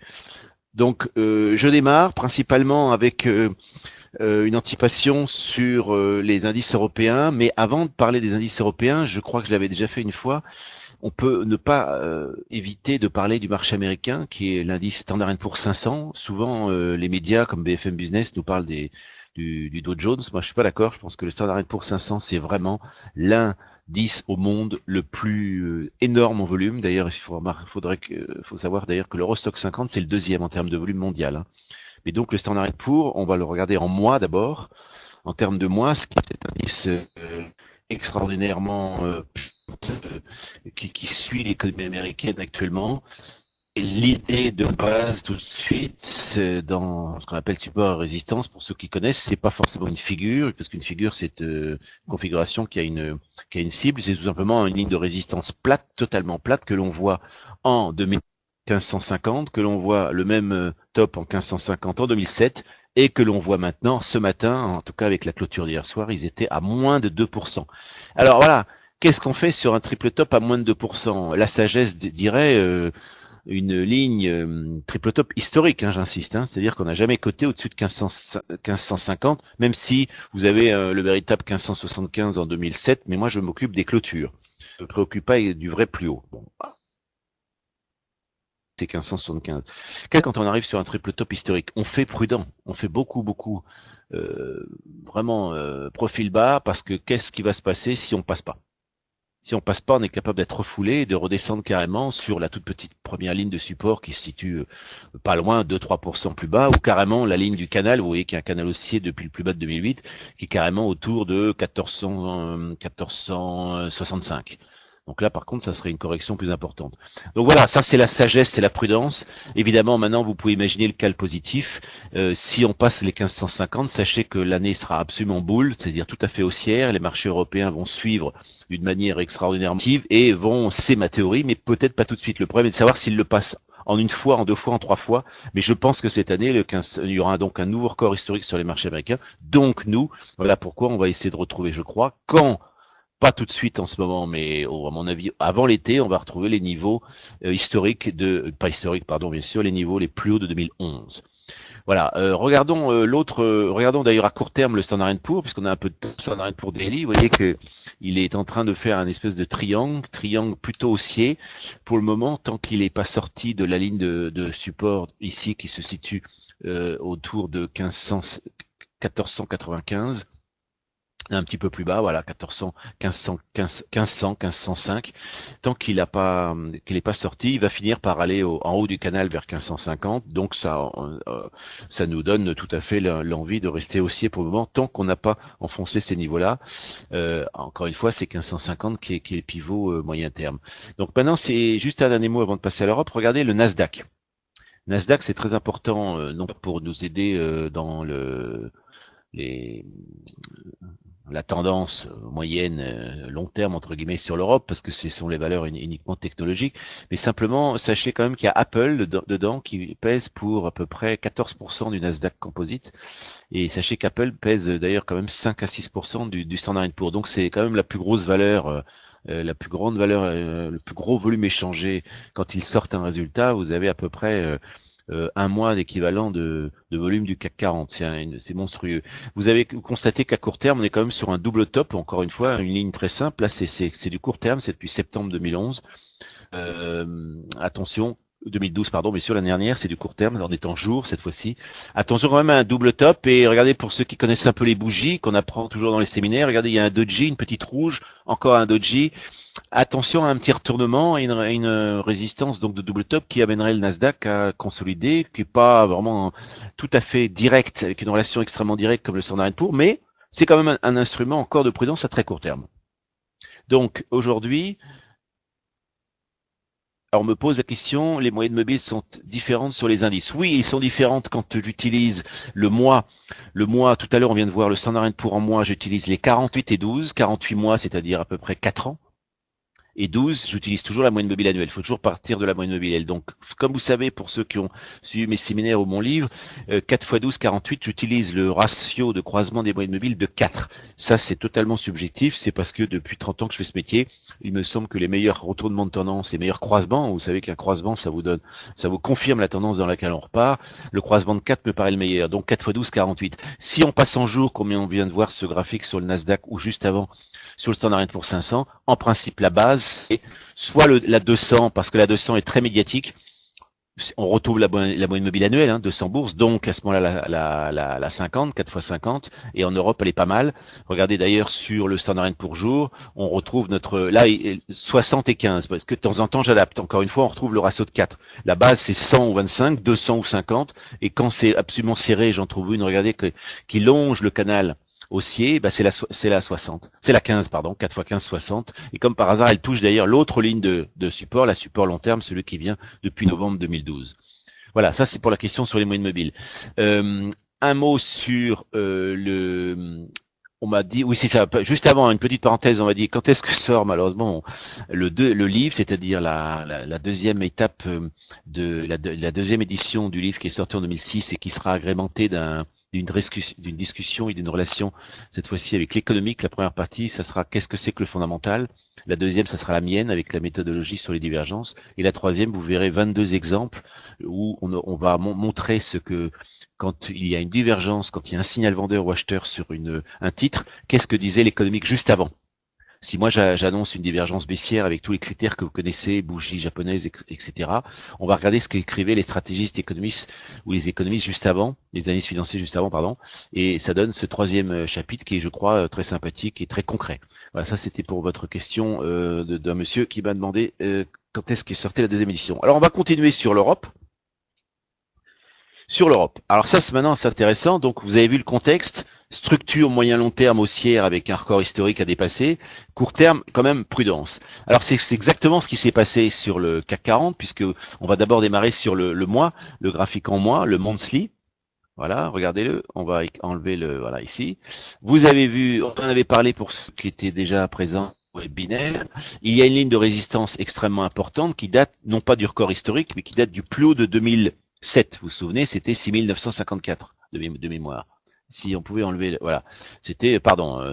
Donc, je démarre principalement avec une anticipation sur les indices européens. Mais avant de parler des indices européens, je crois que je l'avais déjà fait une fois, on peut ne pas éviter de parler du marché américain, qui est l'indice Standard & Poor's 500. Souvent, les médias comme BFM Business nous parlent du Dow Jones. Moi, je suis pas d'accord. Je pense que le Standard & Poor's 500, c'est vraiment l'indice au monde le plus énorme en volume. D'ailleurs, faut savoir d'ailleurs que l'Eurostoxx 50, c'est le 2e en termes de volume mondial. Hein. Mais donc, le Standard & Poor's, on va le regarder en mois d'abord. En termes de mois, c'est cet indice extraordinairement qui suit l'économie américaine actuellement. L'idée de base tout de suite, c'est dans ce qu'on appelle support et résistance. Pour ceux qui connaissent, c'est pas forcément une figure, parce qu'une figure c'est une configuration qui a une cible. C'est tout simplement une ligne de résistance plate, totalement plate, que l'on voit en 1550, que l'on voit le même top en 1550 en 2007, et que l'on voit maintenant ce matin, en tout cas avec la clôture d'hier soir, ils étaient à moins de 2%. Alors voilà, qu'est-ce qu'on fait sur un triple top à moins de 2%? La sagesse dirait une ligne triple top historique, hein, j'insiste, hein, c'est-à-dire qu'on n'a jamais coté au-dessus de 1550, même si vous avez le véritable 1575 en 2007, mais moi je m'occupe des clôtures. Je me préoccupe pas du vrai plus haut. Bon, c'est 1575. Quand on arrive sur un triple top historique, on fait prudent, on fait beaucoup, vraiment profil bas, parce que qu'est-ce qui va se passer si on passe pas? Si on passe pas, on est capable d'être refoulé et de redescendre carrément sur la toute petite première ligne de support qui se situe pas loin, 2-3% plus bas, ou carrément la ligne du canal, vous voyez qu'il y a un canal haussier depuis le plus bas de 2008, qui est carrément autour de 1465. Donc là, par contre, ça serait une correction plus importante. Donc voilà, ça c'est la sagesse, c'est la prudence. Évidemment, maintenant, vous pouvez imaginer le cas positif. Si on passe les 1550, sachez que l'année sera absolument boule, c'est-à-dire tout à fait haussière. Les marchés européens vont suivre d'une manière extraordinairement active et vont, c'est ma théorie, mais peut-être pas tout de suite. Le problème est de savoir s'ils le passent en une fois, en deux fois, en trois fois. Mais je pense que cette année, il y aura donc un nouveau record historique sur les marchés américains. Donc nous, voilà pourquoi on va essayer de retrouver, je crois, pas tout de suite en ce moment, mais à mon avis, avant l'été, on va retrouver les niveaux historiques bien sûr, les niveaux les plus hauts de 2011. Voilà, regardons d'ailleurs à court terme le Standard & Poor's, puisqu'on a un peu de Standard & Poor's Daily. Vous voyez que il est en train de faire un espèce de triangle plutôt haussier pour le moment, tant qu'il n'est pas sorti de la ligne de support ici qui se situe autour de 1495. Un petit peu plus bas, voilà, 1505. Tant qu'il n'est pas sorti, il va finir par aller en haut du canal vers 1550. Donc ça nous donne tout à fait l'envie de rester haussier pour le moment, tant qu'on n'a pas enfoncé ces niveaux-là. Encore une fois, c'est 1550 qui est le pivot moyen terme. Donc maintenant, c'est juste un dernier mot avant de passer à l'Europe. Regardez le Nasdaq. Nasdaq, c'est très important, non pas pour nous aider dans la tendance moyenne, long terme, entre guillemets, sur l'Europe, parce que ce sont les valeurs uniquement technologiques, mais simplement, sachez quand même qu'il y a Apple dedans qui pèse pour à peu près 14% du Nasdaq Composite, et sachez qu'Apple pèse d'ailleurs quand même 5 à 6% du Standard & Poor's, donc c'est quand même la plus grosse valeur, la plus grande valeur, le plus gros volume échangé. Quand ils sortent un résultat, vous avez à peu près un mois d'équivalent de volume du CAC 40. C'est monstrueux. Vous avez constaté qu'à court terme, on est quand même sur un double top. Encore une fois, une ligne très simple. Là, c'est du court terme. C'est depuis septembre 2011. Attention. 2012, pardon, mais sur l'année dernière, c'est du court terme, on est en jour cette fois-ci. Attention quand même à un double top, et regardez pour ceux qui connaissent un peu les bougies, qu'on apprend toujours dans les séminaires, regardez, il y a un doji, une petite rouge, encore un doji. Attention à un petit retournement et une résistance donc de double top qui amènerait le Nasdaq à consolider, qui est pas vraiment tout à fait direct, avec une relation extrêmement directe comme le Standard & Poor's, mais c'est quand même un instrument encore de prudence à très court terme. Donc aujourd'hui, alors on me pose la question, les moyennes mobiles sont différentes sur les indices. Oui, ils sont différentes quand j'utilise le mois. Le mois, tout à l'heure on vient de voir le Standard & Poor's en mois, j'utilise les 48 et 12, 48 mois, c'est-à-dire à peu près 4 ans. Et 12, j'utilise toujours la moyenne mobile annuelle. Il faut toujours partir de la moyenne mobile annuelle. Donc, comme vous savez, pour ceux qui ont suivi mes séminaires ou mon livre, 4 x 12, 48, j'utilise le ratio de croisement des moyennes mobiles de 4. Ça, c'est totalement subjectif. C'est parce que depuis 30 ans que je fais ce métier, il me semble que les meilleurs retournements de tendance, les meilleurs croisements, vous savez qu'un croisement, ça vous confirme la tendance dans laquelle on repart. Le croisement de 4 me paraît le meilleur. Donc, 4 x 12, 48. Si on passe en jour, comme on vient de voir ce graphique sur le Nasdaq ou juste avant, sur le Standard & Poor's 500, en principe, la base, c'est soit la 200, parce que la 200 est très médiatique. On retrouve la moyenne mobile annuelle, 200 bourses, donc à ce moment-là, la 50, 4 x 50, et en Europe, elle est pas mal. Regardez d'ailleurs sur le Standard & Poor's jour, on retrouve là, 60 et 15, parce que de temps en temps, j'adapte. Encore une fois, on retrouve le ratio de 4. La base, c'est 100 ou 25, 200 ou 50, et quand c'est absolument serré, j'en trouve une, regardez, qui longe le canal haussier, c'est la 60. C'est la 15, pardon, 4 x 15, 60. Et comme par hasard, elle touche d'ailleurs l'autre ligne de support, la support long terme, celui qui vient depuis novembre 2012. Voilà, ça c'est pour la question sur les moyennes mobiles. Un mot sur on m'a dit, oui c'est ça, juste avant, une petite parenthèse, on m'a dit, quand est-ce que sort malheureusement le livre, c'est-à-dire la deuxième étape la deuxième édition du livre qui est sorti en 2006 et qui sera agrémenté d'une discussion et d'une relation, cette fois-ci avec l'économique. La première partie, ça sera qu'est-ce que c'est que le fondamental. La deuxième, ça sera la mienne avec la méthodologie sur les divergences. Et la troisième, vous verrez 22 exemples où on va montrer ce que, quand il y a une divergence, quand il y a un signal vendeur ou acheteur sur un titre, qu'est-ce que disait l'économique juste avant. Si moi j'annonce une divergence baissière avec tous les critères que vous connaissez, bougies japonaises, etc., on va regarder ce qu'écrivaient les stratégistes économistes ou les économistes juste avant, les analystes financiers juste avant, pardon, et ça donne ce troisième chapitre qui est, je crois, très sympathique et très concret. Voilà, ça c'était pour votre question d'un monsieur qui m'a demandé quand est-ce qu'est sortie la deuxième édition. Alors on va continuer sur l'Europe. Sur l'Europe. Alors ça, maintenant, c'est intéressant. Donc, vous avez vu le contexte. Structure moyen-long terme haussière avec un record historique à dépasser. Court terme, quand même, prudence. Alors, c'est exactement ce qui s'est passé sur le CAC 40, puisque on va d'abord démarrer sur le mois, le graphique en mois, le monthly. Voilà, regardez-le. On va enlever voilà, ici. Vous avez vu, on en avait parlé pour ceux qui étaient déjà présents au webinaire. Il y a une ligne de résistance extrêmement importante qui date, non pas du record historique, mais qui date du plus haut de 2007. Vous vous souvenez, c'était 6954 de mémoire. Si on pouvait enlever, voilà, c'était,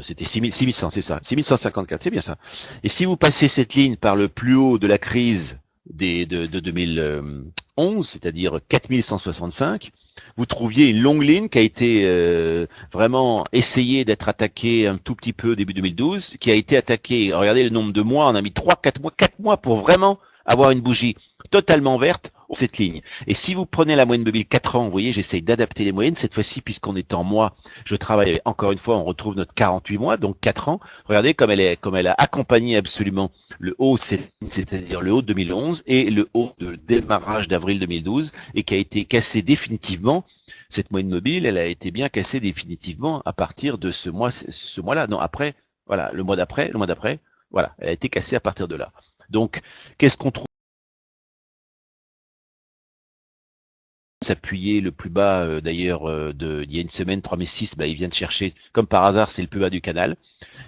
c'était 6100, c'est ça, 6154, c'est bien ça. Et si vous passez cette ligne par le plus haut de la crise de 2011, c'est-à-dire 4165, vous trouviez une longue ligne qui a été vraiment essayée d'être attaquée un tout petit peu au début 2012, qui a été attaquée, regardez le nombre de mois, on a mis 4 mois pour vraiment avoir une bougie totalement verte cette ligne. Et si vous prenez la moyenne mobile 4 ans, vous voyez, j'essaye d'adapter les moyennes. Cette fois-ci, puisqu'on est en mois, je travaille encore une fois, on retrouve notre 48 mois, donc 4 ans. Regardez comme elle a accompagné absolument le haut de cette ligne, c'est-à-dire le haut de 2011 et le haut de démarrage d'avril 2012 et qui a été cassé définitivement. Cette moyenne mobile, elle a été bien cassée définitivement à partir de ce mois-là. Non, après, voilà, le mois d'après, voilà, elle a été cassée à partir de là. Donc, qu'est-ce qu'on trouve? S'appuyer le plus bas d'ailleurs il y a une semaine 3006, il vient de chercher comme par hasard, c'est le plus bas du canal.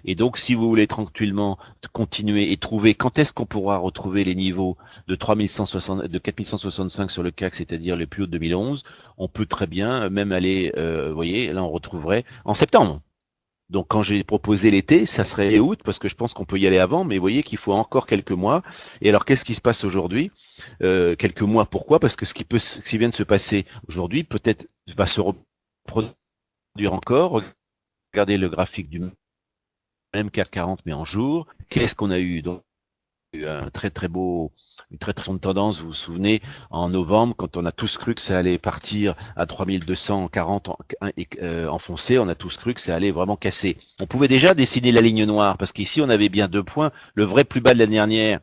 Et donc si vous voulez tranquillement continuer et trouver quand est-ce qu'on pourra retrouver les niveaux de 4165 sur le CAC, c'est-à-dire les plus hauts de 2011, on peut très bien même aller vous voyez, là on retrouverait en septembre. Donc quand j'ai proposé l'été, ça serait août parce que je pense qu'on peut y aller avant, mais vous voyez qu'il faut encore quelques mois. Et alors qu'est-ce qui se passe aujourd'hui? Quelques mois, pourquoi? Parce que ce qui vient de se passer aujourd'hui peut-être va se reproduire encore. Regardez le graphique du même CAC 40 mais en jour. Qu'est-ce qu'on a eu? Donc une très très bonne tendance, vous vous souvenez, en novembre, quand on a tous cru que ça allait partir à 3240 enfoncé, on a tous cru que ça allait vraiment casser. On pouvait déjà dessiner la ligne noire, parce qu'ici on avait bien 2 points, le vrai plus bas de l'année dernière,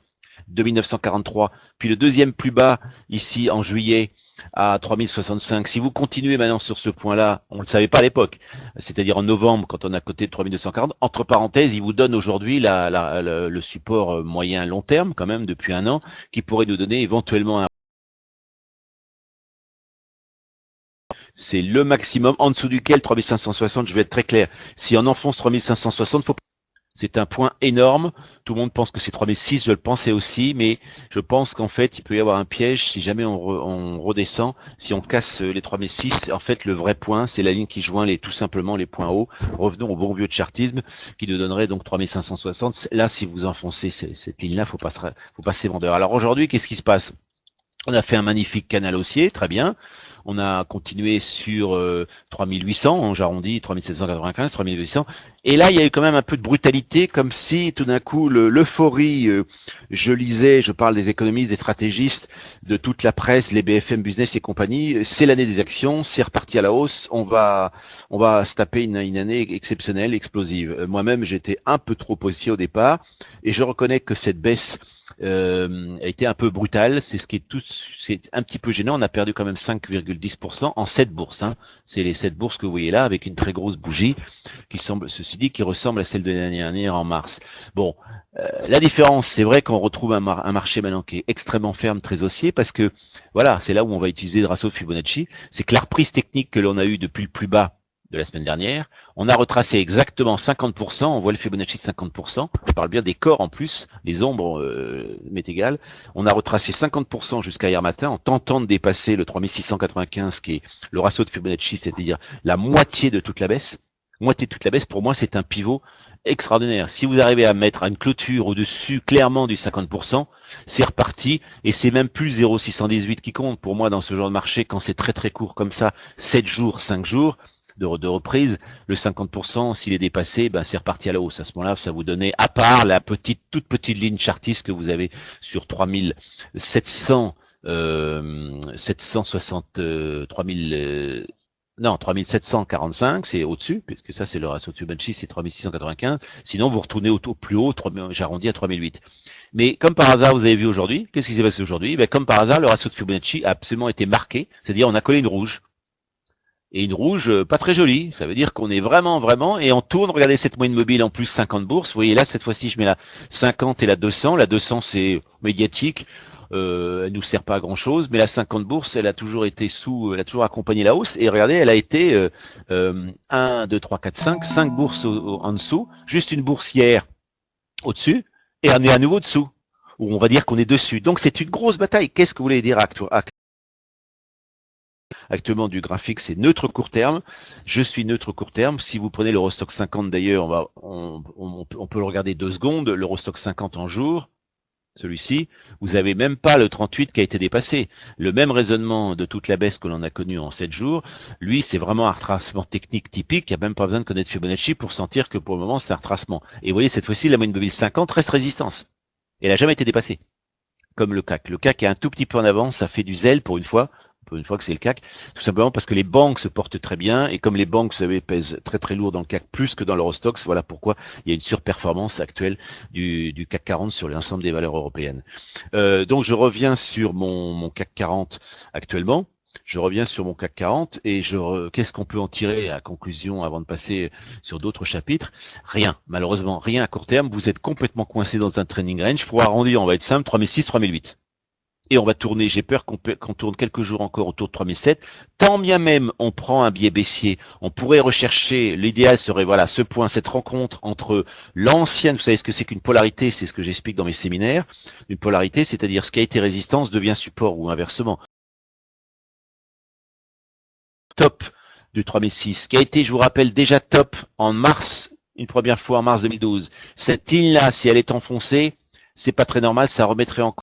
2943, puis le deuxième plus bas, ici en juillet, à 3065. Si vous continuez maintenant sur ce point-là, on ne le savait pas à l'époque, c'est-à-dire en novembre, quand on a coté de 3240, entre parenthèses, il vous donne aujourd'hui le support moyen long terme, quand même, depuis un an, qui pourrait nous donner éventuellement c'est le maximum, en dessous duquel 3560, je vais être très clair. Si on enfonce 3560, c'est un point énorme. Tout le monde pense que c'est 3006, je le pensais aussi, mais je pense qu'en fait, il peut y avoir un piège si jamais on redescend. Si on casse les 3006, en fait, le vrai point, c'est la ligne qui joint tout simplement les points hauts. Revenons au bon vieux chartisme qui nous donnerait donc 3560. Là, si vous enfoncez cette ligne-là, faut passer vendeur. Alors aujourd'hui, qu'est-ce qui se passe? On a fait un magnifique canal haussier, très bien. On a continué sur 3800, j'arrondis 3795, 3800. Et là, il y a eu quand même un peu de brutalité, comme si tout d'un coup, l'euphorie, je parle des économistes, des stratégistes, de toute la presse, les BFM Business et compagnie, c'est l'année des actions, c'est reparti à la hausse, on va se taper une année exceptionnelle, explosive. Moi-même, j'étais un peu trop haussier au départ, et je reconnais que cette baisse a été un peu brutale, c'est un petit peu gênant. On a perdu quand même 5,10% en 7 bourses. Hein. C'est les 7 bourses que vous voyez là, avec une très grosse bougie qui ressemble à celle de l'année dernière en mars. Bon, la différence, c'est vrai qu'on retrouve un marché maintenant qui est extrêmement ferme, très haussier, parce que voilà, c'est là où on va utiliser le ratio de Fibonacci. C'est que la reprise technique que l'on a eue depuis le plus bas de la semaine dernière, on a retracé exactement 50%, on voit le Fibonacci de 50%, je parle bien des corps en plus, les ombres m'est égal, on a retracé 50% jusqu'à hier matin en tentant de dépasser le 3695 qui est le ratio de Fibonacci, c'est-à-dire la moitié de toute la baisse. Moitié de toute la baisse, pour moi, c'est un pivot extraordinaire. Si vous arrivez à mettre une clôture au-dessus clairement du 50%, c'est reparti, et c'est même plus 0,618 qui compte pour moi dans ce genre de marché, quand c'est très très court comme ça, 7 jours, 5 jours, de reprise, le 50%, s'il est dépassé, c'est reparti à la hausse. À ce moment-là, ça vous donnait, à part la toute petite ligne chartiste que vous avez sur 3745, c'est au-dessus, puisque ça, c'est le ratio de Fibonacci, c'est 3695. Sinon, vous retournez au plus haut, j'arrondis à 3008. Mais comme par hasard, vous avez vu aujourd'hui, qu'est-ce qui s'est passé aujourd'hui? Comme par hasard, le ratio de Fibonacci a absolument été marqué, c'est-à-dire on a collé une rouge. et une rouge pas très jolie. Ça veut dire qu'on est vraiment, et on tourne, regardez cette moyenne mobile en plus 50 bourses. Vous voyez là, cette fois-ci, je mets la 50 et la 200. La 200, c'est médiatique. Elle nous sert pas à grand chose, mais la 50 bourses, elle a toujours été elle a toujours accompagné la hausse. Et regardez, elle a été 1, 2, 3, 4, 5 bourses en dessous, juste une boursière au-dessus, et on est à nouveau dessous, ou on va dire qu'on est dessus. Donc c'est une grosse bataille. Qu'est-ce que vous voulez dire actuellement du graphique? C'est neutre court terme. Je suis neutre court terme. Si vous prenez l'Eurostock 50 d'ailleurs, on peut le regarder 2 secondes, l'Eurostock 50 en jour. Celui-ci, vous avez même pas le 38 qui a été dépassé. Le même raisonnement de toute la baisse que l'on a connue en 7 jours, lui, c'est vraiment un retracement technique typique. Il n'y a même pas besoin de connaître Fibonacci pour sentir que pour le moment, c'est un retracement. Et vous voyez, cette fois-ci, la moyenne mobile 50 reste résistance. Elle n'a jamais été dépassée. Comme le CAC. Le CAC est un tout petit peu en avance, ça fait du zèle pour une fois que c'est le CAC, tout simplement parce que les banques se portent très bien, et comme les banques, vous savez, pèsent très très lourd dans le CAC, plus que dans l'Eurostoxx, voilà pourquoi il y a une surperformance actuelle du CAC 40 sur l'ensemble des valeurs européennes. Donc je reviens sur mon CAC 40 actuellement. Je reviens sur mon CAC 40 et qu'est-ce qu'on peut en tirer à conclusion avant de passer sur d'autres chapitres? Rien, malheureusement, rien à court terme. Vous êtes complètement coincé dans un training range. Pour arrondir, on va être simple, 3006, 3008. Et on va tourner, j'ai peur qu'on tourne quelques jours encore autour de 3007. Tant bien même on prend un biais baissier, on pourrait rechercher, l'idéal serait, voilà, ce point, cette rencontre entre l'ancienne, vous savez ce que c'est qu'une polarité, c'est ce que j'explique dans mes séminaires, une polarité, c'est-à-dire ce qui a été résistance devient support ou inversement. Top du 3006, qui a été, je vous rappelle, déjà top en mars, une première fois en mars 2012. Cette ligne-là, si elle est enfoncée, c'est pas très normal, ça remettrait en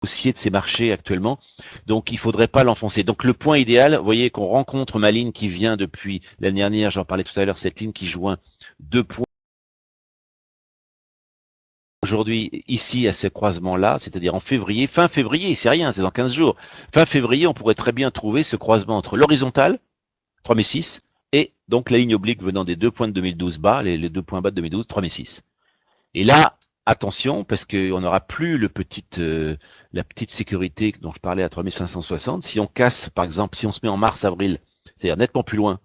haussier de ces marchés actuellement, donc il faudrait pas l'enfoncer. Donc le point idéal, vous voyez qu'on rencontre ma ligne qui vient depuis l'année dernière, j'en parlais tout à l'heure, cette ligne qui joint 2 points aujourd'hui ici à ce croisement-là, c'est-à-dire en février, fin février, c'est rien, c'est dans 15 jours. Fin février, on pourrait très bien trouver ce croisement entre l'horizontale, 3006, et donc la ligne oblique venant des 2 points de 2012 bas, les 2 points bas de 2012, 3006. Et là, attention, parce qu'on n'aura plus la petite sécurité dont je parlais à 3560. Si on casse, par exemple, si on se met en mars-avril, c'est-à-dire nettement plus loin,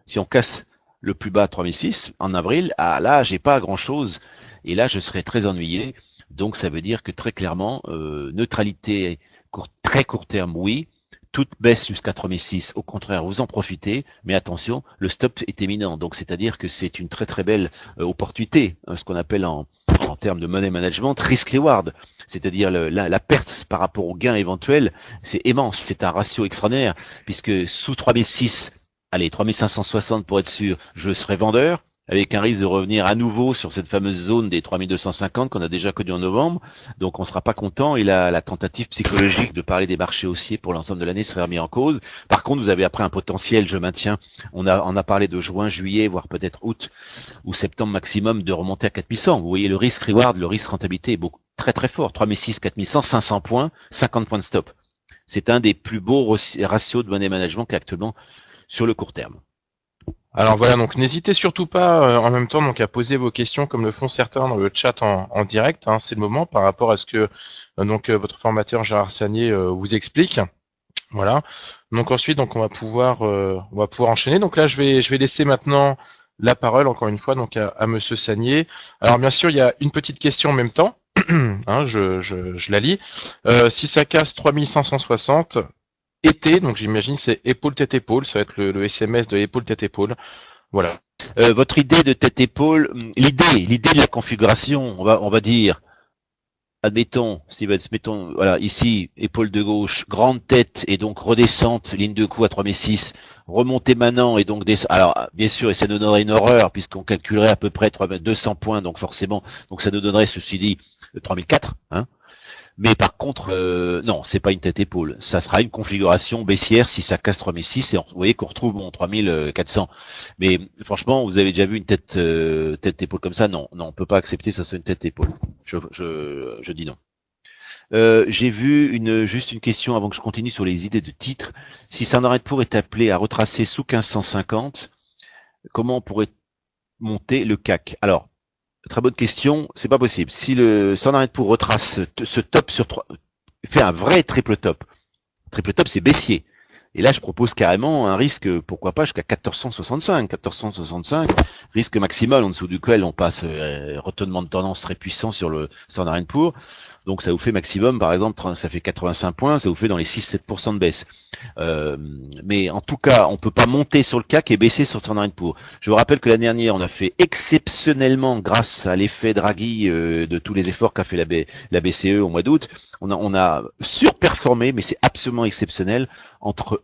si on casse le plus bas 3006 en avril, là, j'ai pas grand-chose. Et là, je serai très ennuyé. Donc, ça veut dire que très clairement, neutralité très court terme, oui. Toute baisse jusqu'à 3006, au contraire, vous en profitez, mais attention, le stop est imminent. Donc, c'est-à-dire que c'est une très très belle opportunité, ce qu'on appelle en termes de money management, risk-reward. C'est-à-dire la perte par rapport au gain éventuel, c'est immense, c'est un ratio extraordinaire, puisque sous 3006, allez, 3560 pour être sûr, je serai vendeur, avec un risque de revenir à nouveau sur cette fameuse zone des 3250 qu'on a déjà connue en novembre. Donc on sera pas content et la tentative psychologique de parler des marchés haussiers pour l'ensemble de l'année serait remise en cause. Par contre, vous avez après un potentiel, je maintiens, on a parlé de juin, juillet, voire peut-être août ou septembre maximum de remonter à 4100. Vous voyez le risque reward, le risque rentabilité est très très fort. 3006, 4100, 500 points, 50 points de stop. C'est un des plus beaux ratios de money management qu'actuellement sur le court terme. Alors voilà, donc n'hésitez surtout pas en même temps donc à poser vos questions comme le font certains dans le chat en direct. Hein, c'est le moment par rapport à ce que votre formateur Gérard Sagnier vous explique. Voilà. Donc ensuite, donc on va pouvoir enchaîner. Donc là, je vais laisser maintenant la parole encore une fois donc à Monsieur Sagnier. Alors bien sûr, il y a une petite question en même temps. Hein, je la lis. Si ça casse 3560. Été, donc j'imagine c'est épaule tête épaule, ça va être le SMS de épaule tête épaule. Voilà. Votre idée de tête épaule, l'idée de la configuration, on va dire, admettons, Steven, mettons, voilà, ici, épaule de gauche, grande tête et donc redescente, ligne de coup à 3006, remontée maintenant et donc alors bien sûr, et ça nous donnerait une horreur puisqu'on calculerait à peu près 200 points, donc forcément, donc ça nous donnerait ceci dit 3004, hein. Mais par contre, non, c'est pas une tête-épaule. Ça sera une configuration baissière si ça casse 3006 et vous voyez qu'on retrouve 3400. Mais franchement, vous avez déjà vu une tête-épaule comme ça? Non, on peut pas accepter que ça soit une tête-épaule. Je dis non. J'ai vu juste une question avant que je continue sur les idées de titres. Si Standard & Poor's est appelé à retracer sous 1550, comment on pourrait monter le CAC? Alors, très bonne question, c'est pas possible. Si le Standard & Poor's retrace ce top sur 3, fait un vrai triple top c'est baissier. Et là, je propose carrément un risque, pourquoi pas, jusqu'à 1465. 1465, risque maximal en dessous duquel on passe retournement de tendance très puissant sur le Standard & Poor's. Donc ça vous fait maximum, par exemple, ça fait 85 points, ça vous fait dans les 6-7% de baisse. Mais en tout cas, on peut pas monter sur le CAC et baisser sur le Standard & Poor's. Je vous rappelle que l'année dernière, on a fait exceptionnellement, grâce à l'effet Draghi de tous les efforts qu'a fait la BCE au mois d'août, on a surperformé, mais c'est absolument exceptionnel. Entre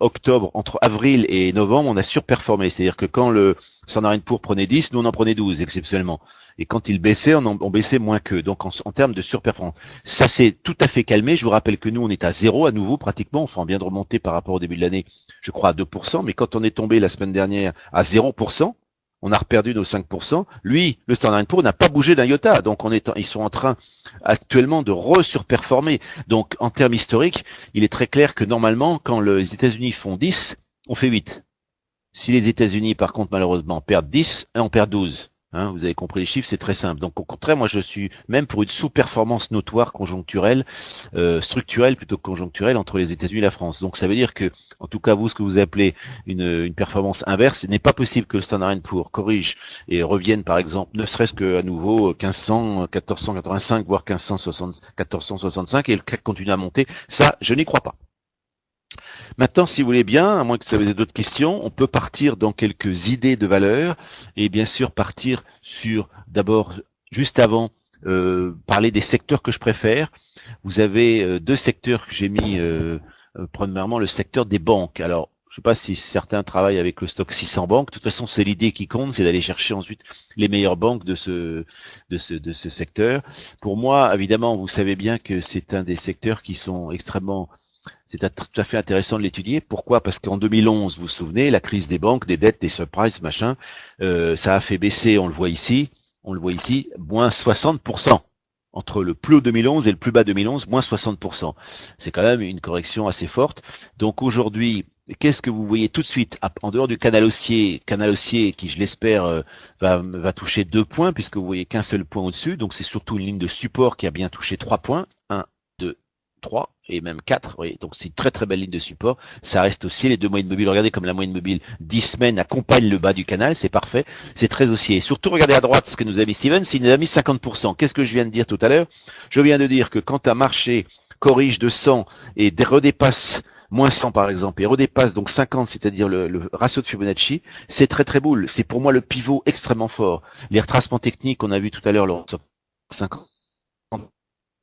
avril et novembre, on a surperformé. C'est-à-dire que quand le Standard & Poor's prenait 10, nous on en prenait 12 exceptionnellement. Et quand il baissait, on baissait moins qu'eux. Donc en termes de surperformance, ça s'est tout à fait calmé. Je vous rappelle que nous on est à 0 à nouveau pratiquement. Enfin, on vient de remonter par rapport au début de l'année, je crois à 2%. Mais quand on est tombé la semaine dernière à 0%, on a reperdu nos 5%. Lui, le Standard & Poor's n'a pas bougé d'un iota. Donc ils sont en train actuellement de re-surperformer. Donc en termes historiques, il est très clair que normalement, quand les États-Unis font 10, on fait 8. Si les États-Unis, par contre, malheureusement, perdent 10, on perd 12. Hein, vous avez compris les chiffres, c'est très simple. Donc au contraire, moi je suis même pour une sous-performance notoire conjoncturelle, structurelle plutôt que conjoncturelle entre les États-Unis et la France. Donc ça veut dire que, en tout cas vous, ce que vous appelez une performance inverse, il n'est pas possible que le Standard & Poor's corrige et revienne par exemple, ne serait-ce qu'à nouveau 1500, 1485 voire 1465 et le CAC continue à monter. Ça, je n'y crois pas. Maintenant, si vous voulez bien, à moins que vous ayez d'autres questions, on peut partir dans quelques idées de valeur et bien sûr partir sur, d'abord, juste avant, parler des secteurs que je préfère. Vous avez deux secteurs que j'ai mis, premièrement le secteur des banques. Alors, je ne sais pas si certains travaillent avec le stock 600 banques. De toute façon, c'est l'idée qui compte, c'est d'aller chercher ensuite les meilleures banques de ce secteur. Pour moi, évidemment, vous savez bien que c'est un des secteurs qui sont c'est tout à fait intéressant de l'étudier. Pourquoi? Parce qu'en 2011, vous vous souvenez, la crise des banques, des dettes, des subprimes, machin, ça a fait baisser, on le voit ici, moins 60%. Entre le plus haut 2011 et le plus bas 2011, moins 60%. C'est quand même une correction assez forte. Donc aujourd'hui, qu'est-ce que vous voyez tout de suite, en dehors du canal haussier qui, je l'espère, va toucher 2 points, puisque vous voyez qu'un seul point au-dessus. Donc c'est surtout une ligne de support qui a bien touché 3 points. 1, 2, 3 et même 4, oui, donc c'est une très très belle ligne de support. Ça reste haussier, les deux moyennes mobiles, regardez comme la moyenne mobile 10 semaines accompagne le bas du canal, c'est parfait, c'est très haussier. Et surtout, regardez à droite ce que nous a mis Steven, il nous a mis 50%. Qu'est-ce que je viens de dire tout à l'heure? Je viens de dire que quand un marché corrige de 100 et redépasse moins 100 par exemple, et redépasse donc 50, c'est-à-dire le ratio de Fibonacci, c'est très très boule. C'est pour moi le pivot extrêmement fort. Les retracements techniques, on a vu tout à l'heure, le 50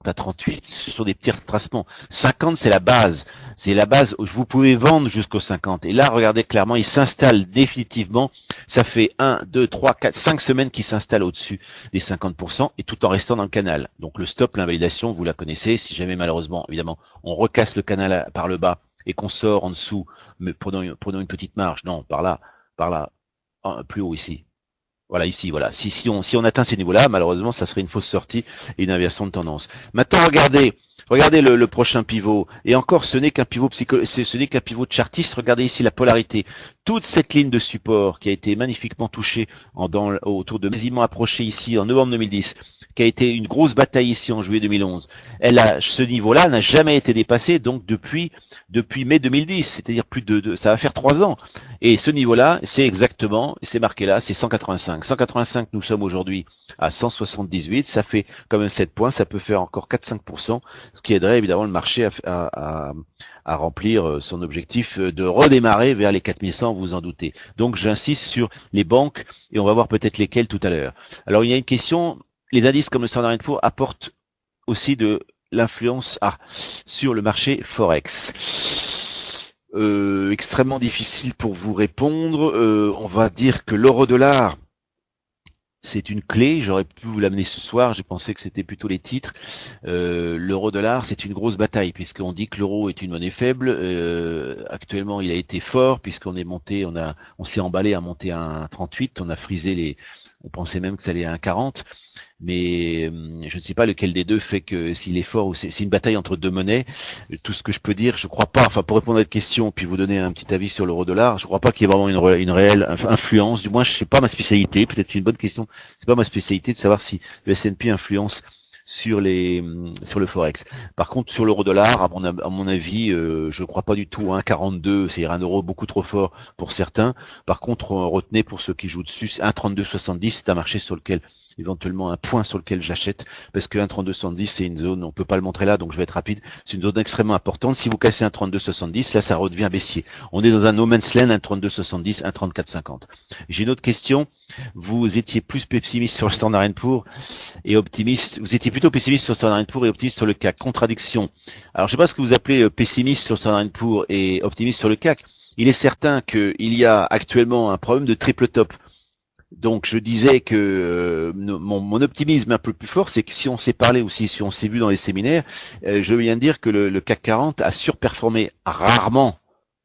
à 38, ce sont des petits retracements. 50, c'est la base. C'est la base où vous pouvez vendre jusqu'au 50. Et là, regardez clairement, il s'installe définitivement. Ça fait 1, 2, 3, 4, 5 semaines qu'il s'installe au-dessus des 50% et tout en restant dans le canal. Donc le stop, l'invalidation, vous la connaissez. Si jamais malheureusement, évidemment, on recasse le canal par le bas et qu'on sort en dessous, mais prenons une petite marge. Non, par là, plus haut ici. Voilà, ici, voilà. Si on atteint ces niveaux-là, malheureusement, ça serait une fausse sortie et une inversion de tendance. Maintenant, regardez le prochain pivot. Et encore, ce n'est qu'un pivot ce n'est qu'un pivot chartiste. Regardez ici la polarité. Toute cette ligne de support qui a été magnifiquement touchée autour de quasiment approchée ici en novembre 2010, qui a été une grosse bataille ici en juillet 2011. Ce niveau-là n'a jamais été dépassé, donc depuis mai 2010, c'est-à-dire ça va faire 3 ans. Et ce niveau-là, c'est marqué là, c'est 185. 185, nous sommes aujourd'hui à 178, ça fait quand même 7 points, ça peut faire encore 4-5%, ce qui aiderait évidemment le marché à remplir son objectif de redémarrer vers les 4100, vous en doutez. Donc j'insiste sur les banques, et on va voir peut-être lesquelles tout à l'heure. Alors il y a une question, les indices comme le Standard & Poor's apportent aussi de l'influence sur le marché Forex. Extrêmement difficile pour vous répondre. On va dire que l'euro-dollar, c'est une clé. J'aurais pu vous l'amener ce soir. J'ai pensé que c'était plutôt les titres. L'euro-dollar, c'est une grosse bataille puisqu'on dit que l'euro est une monnaie faible. Actuellement, il a été fort puisqu'on est monté, on s'est emballé à monter à 1,38. On a frisé on pensait même que ça allait à 1,40. Mais je ne sais pas lequel des deux fait que s'il est fort ou c'est une bataille entre deux monnaies. Tout ce que je peux dire, je crois pas, enfin pour répondre à votre question puis vous donner un petit avis sur l'euro-dollar, je crois pas qu'il y ait vraiment une réelle influence, du moins je sais pas ma spécialité, peut-être c'est une bonne question, c'est pas ma spécialité de savoir si le S&P influence sur le forex. Par contre, sur l'euro-dollar, à mon avis, je crois pas du tout à 1,42, c'est un euro beaucoup trop fort pour certains. Par contre, retenez pour ceux qui jouent dessus, 1,3270, c'est un marché sur lequel éventuellement un point sur lequel j'achète, parce que 1,3270 c'est une zone, on peut pas le montrer là, donc je vais être rapide, c'est une zone extrêmement importante. Si vous cassez 1,3270, là ça redevient baissier. On est dans un no man's land, 1,3270, 1,3450. J'ai une autre question. Vous étiez plus pessimiste sur le Standard & Poor's et optimiste. Vous étiez plutôt pessimiste sur le Standard & Poor's et optimiste sur le CAC. Contradiction. Alors je sais pas ce que vous appelez pessimiste sur le Standard & Poor's et optimiste sur le CAC. Il est certain qu'il y a actuellement un problème de triple top. Donc je disais que mon optimisme un peu plus fort, c'est que si on s'est parlé aussi, si on s'est vu dans les séminaires, je viens de dire que le CAC 40 a surperformé rarement,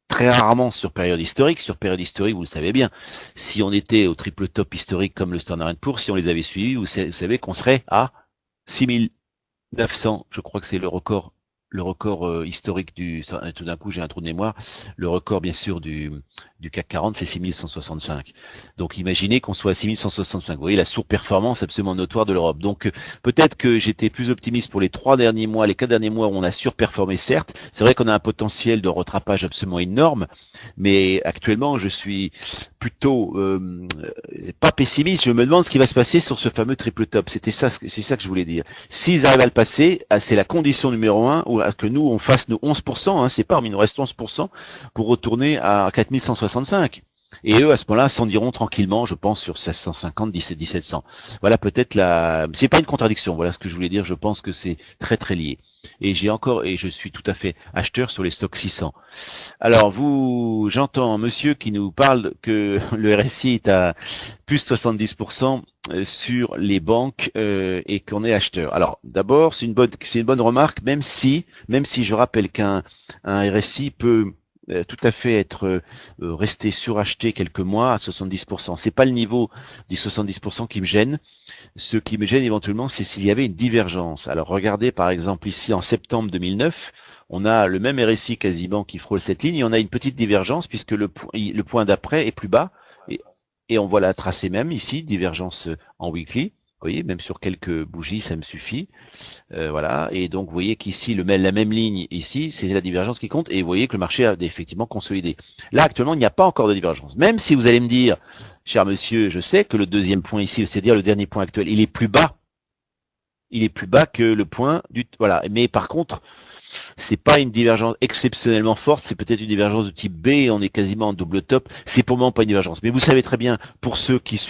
très rarement sur période historique. Sur période historique, vous le savez bien, si on était au triple top historique comme le Standard & Poor's, si on les avait suivis, vous savez qu'on serait à 6900, je crois que c'est le record historique tout d'un coup j'ai un trou de mémoire, le record bien sûr du CAC 40 c'est 6165. Donc imaginez qu'on soit à 6165. Vous voyez la surperformance absolument notoire de l'Europe. Donc peut-être que j'étais plus optimiste pour les 4 derniers mois où on a surperformé certes. C'est vrai qu'on a un potentiel de rattrapage absolument énorme, mais actuellement je suis plutôt pas pessimiste. Je me demande ce qui va se passer sur ce fameux triple top. C'est ça que je voulais dire. S'ils arrivent à le passer, c'est la condition numéro 1 que nous on fasse nos 11%, c'est pas, mais il nous reste 11% pour retourner à 4165. Et eux, à ce moment-là, s'en diront tranquillement, je pense, sur 1650, 1700. Voilà peut-être c'est pas une contradiction, voilà ce que je voulais dire, je pense que c'est très très lié. Et je suis tout à fait acheteur sur les stocks 600. Alors j'entends monsieur qui nous parle que le RSI est à plus 70% sur les banques et qu'on est acheteur. Alors d'abord, c'est une bonne remarque, même si je rappelle qu'un RSI peut tout à fait être resté suracheté quelques mois à 70%. C'est pas le niveau des 70% qui me gêne. Ce qui me gêne éventuellement, c'est s'il y avait une divergence. Alors regardez par exemple ici en septembre 2009, on a le même RSI quasiment qui frôle cette ligne et on a une petite divergence puisque le point d'après est plus bas et on voit la tracée même ici, divergence en weekly. Vous voyez, même sur quelques bougies, ça me suffit. Voilà. Et donc, vous voyez qu'ici, la même ligne ici, c'est la divergence qui compte. Et vous voyez que le marché a effectivement consolidé. Là, actuellement, il n'y a pas encore de divergence. Même si vous allez me dire, cher monsieur, je sais que le deuxième point ici, c'est-à-dire le dernier point actuel, il est plus bas. Il est plus bas que le point voilà. Mais par contre, c'est pas une divergence exceptionnellement forte, c'est peut-être une divergence de type B, on est quasiment en double top, c'est pour le moment pas une divergence. Mais vous savez très bien, pour ceux qui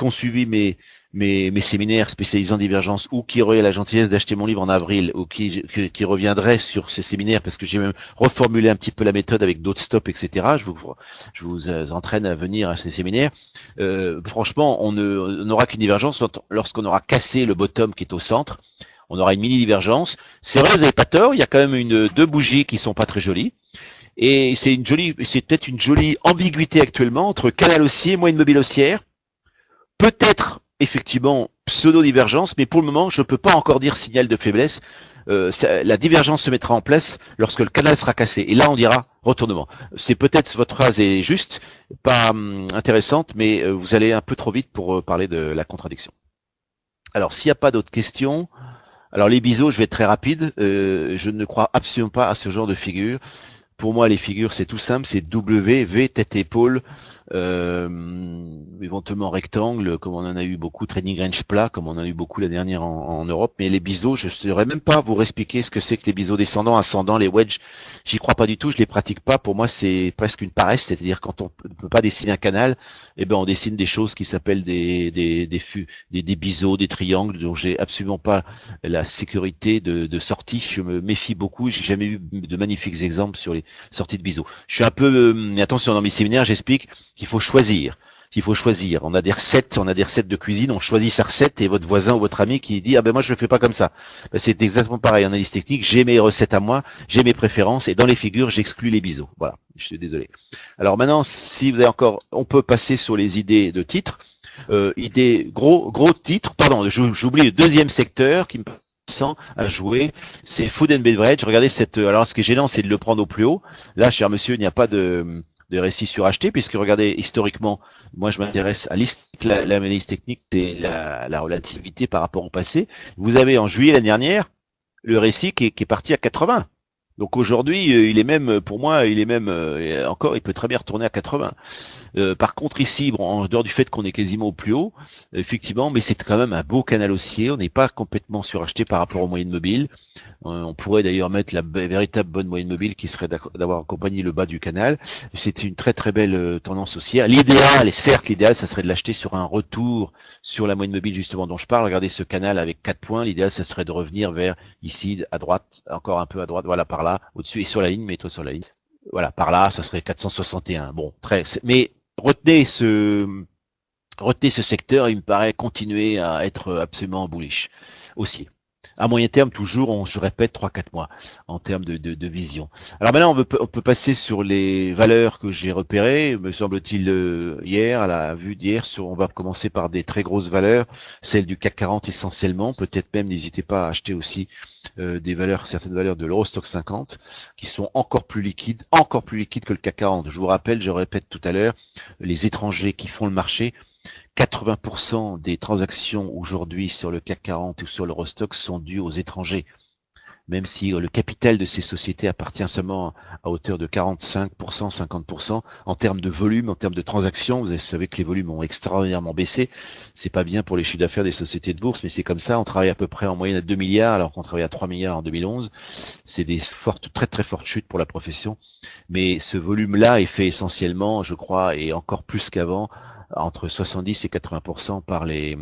ont suivi mes séminaires spécialisés en divergence ou qui auraient la gentillesse d'acheter mon livre en avril ou qui reviendraient sur ces séminaires parce que j'ai même reformulé un petit peu la méthode avec d'autres stops, etc. Je vous entraîne à venir à ces séminaires. Franchement, on n'aura qu'une divergence lorsqu'on aura cassé le bottom qui est au centre. On aura une mini divergence. C'est vrai, vous n'avez pas tort. Il y a quand même deux bougies qui sont pas très jolies. Et c'est peut-être une jolie ambiguïté actuellement entre canal haussier, moyenne mobile haussière. Peut-être, effectivement, pseudo-divergence, mais pour le moment, je ne peux pas encore dire signal de faiblesse. La divergence se mettra en place lorsque le canal sera cassé. Et là, on dira retournement. C'est peut-être, votre phrase est juste, pas intéressante, mais vous allez un peu trop vite pour parler de la contradiction. Alors, s'il n'y a pas d'autres questions... Alors les biseaux, je vais être très rapide. Je ne crois absolument pas à ce genre de figure. Pour moi, les figures, c'est tout simple, c'est W, V, tête, épaule, éventuellement rectangle, comme on en a eu beaucoup, trading range plat, comme on en a eu beaucoup la dernière en Europe. Mais les biseaux, je ne saurais même pas vous expliquer ce que c'est que les biseaux descendants, ascendants, les wedges. J'y crois pas du tout, je les pratique pas. Pour moi, c'est presque une paresse, c'est-à-dire quand on ne peut pas dessiner un canal, eh ben on dessine des choses qui s'appellent des biseaux, des triangles, dont j'ai absolument pas la sécurité de sortie. Je me méfie beaucoup. J'ai jamais eu de magnifiques exemples sur les sorties de biseaux. Je suis un peu, mais attention, dans mes séminaires, j'explique qu'il faut choisir. On a des recettes de cuisine, on choisit sa recette et votre voisin ou votre ami qui dit ah ben moi je le fais pas comme ça. Ben, c'est exactement pareil en analyse technique. J'ai mes recettes à moi, j'ai mes préférences et dans les figures j'exclus les biseaux. Voilà, je suis désolé. Alors maintenant, si vous avez encore, on peut passer sur les idées de titres. Idées gros titres. Pardon, j'oublie le deuxième secteur qui me sent à jouer, c'est food and beverage. Regardez alors ce qui est gênant, c'est de le prendre au plus haut. Là, cher monsieur, il n'y a pas de de RSI suracheté, puisque regardez, historiquement, moi je m'intéresse à l'analyse technique et la relativité par rapport au passé. Vous avez en juillet l'année dernière, le RSI qui est parti à 80. Donc aujourd'hui, il est même, pour moi, il est même encore, il peut très bien retourner à 80. Par contre ici, bon, en dehors du fait qu'on est quasiment au plus haut, effectivement, mais c'est quand même un beau canal haussier. On n'est pas complètement suracheté par rapport aux moyennes mobiles. On pourrait d'ailleurs mettre la véritable bonne moyenne mobile qui serait d'avoir accompagné le bas du canal. C'est une très très belle tendance haussière. L'idéal, et certes l'idéal, ça serait de l'acheter sur un retour sur la moyenne mobile justement dont je parle. Regardez ce canal avec 4 points. L'idéal, ça serait de revenir vers ici à droite, encore un peu à droite, voilà par là, au-dessus et sur la ligne, mets-toi sur la ligne. Voilà, par là, ça serait 461. Bon, mais retenez ce secteur, il me paraît continuer à être absolument bullish haussier. À moyen terme, toujours, je répète, 3-4 mois en termes de vision. Alors maintenant, on peut passer sur les valeurs que j'ai repérées, me semble-t-il, hier, à la vue d'hier. On va commencer par des très grosses valeurs, celles du CAC 40 essentiellement. Peut-être même, n'hésitez pas à acheter aussi certaines valeurs de l'Eurostoxx 50, qui sont encore plus liquides que le CAC 40. Je vous rappelle, je répète tout à l'heure, les étrangers qui font le marché, 80% des transactions aujourd'hui sur le CAC 40 ou sur l'Eurostoxx sont dues aux étrangers. Même si le capital de ces sociétés appartient seulement à hauteur de 45%, 50%, en termes de volume, en termes de transactions, vous savez que les volumes ont extraordinairement baissé. C'est pas bien pour les chiffres d'affaires des sociétés de bourse, mais c'est comme ça. On travaille à peu près en moyenne à 2 milliards, alors qu'on travaillait à 3 milliards en 2011. C'est des très très fortes chutes pour la profession. Mais ce volume-là est fait essentiellement, je crois, et encore plus qu'avant, entre 70 et 80% par les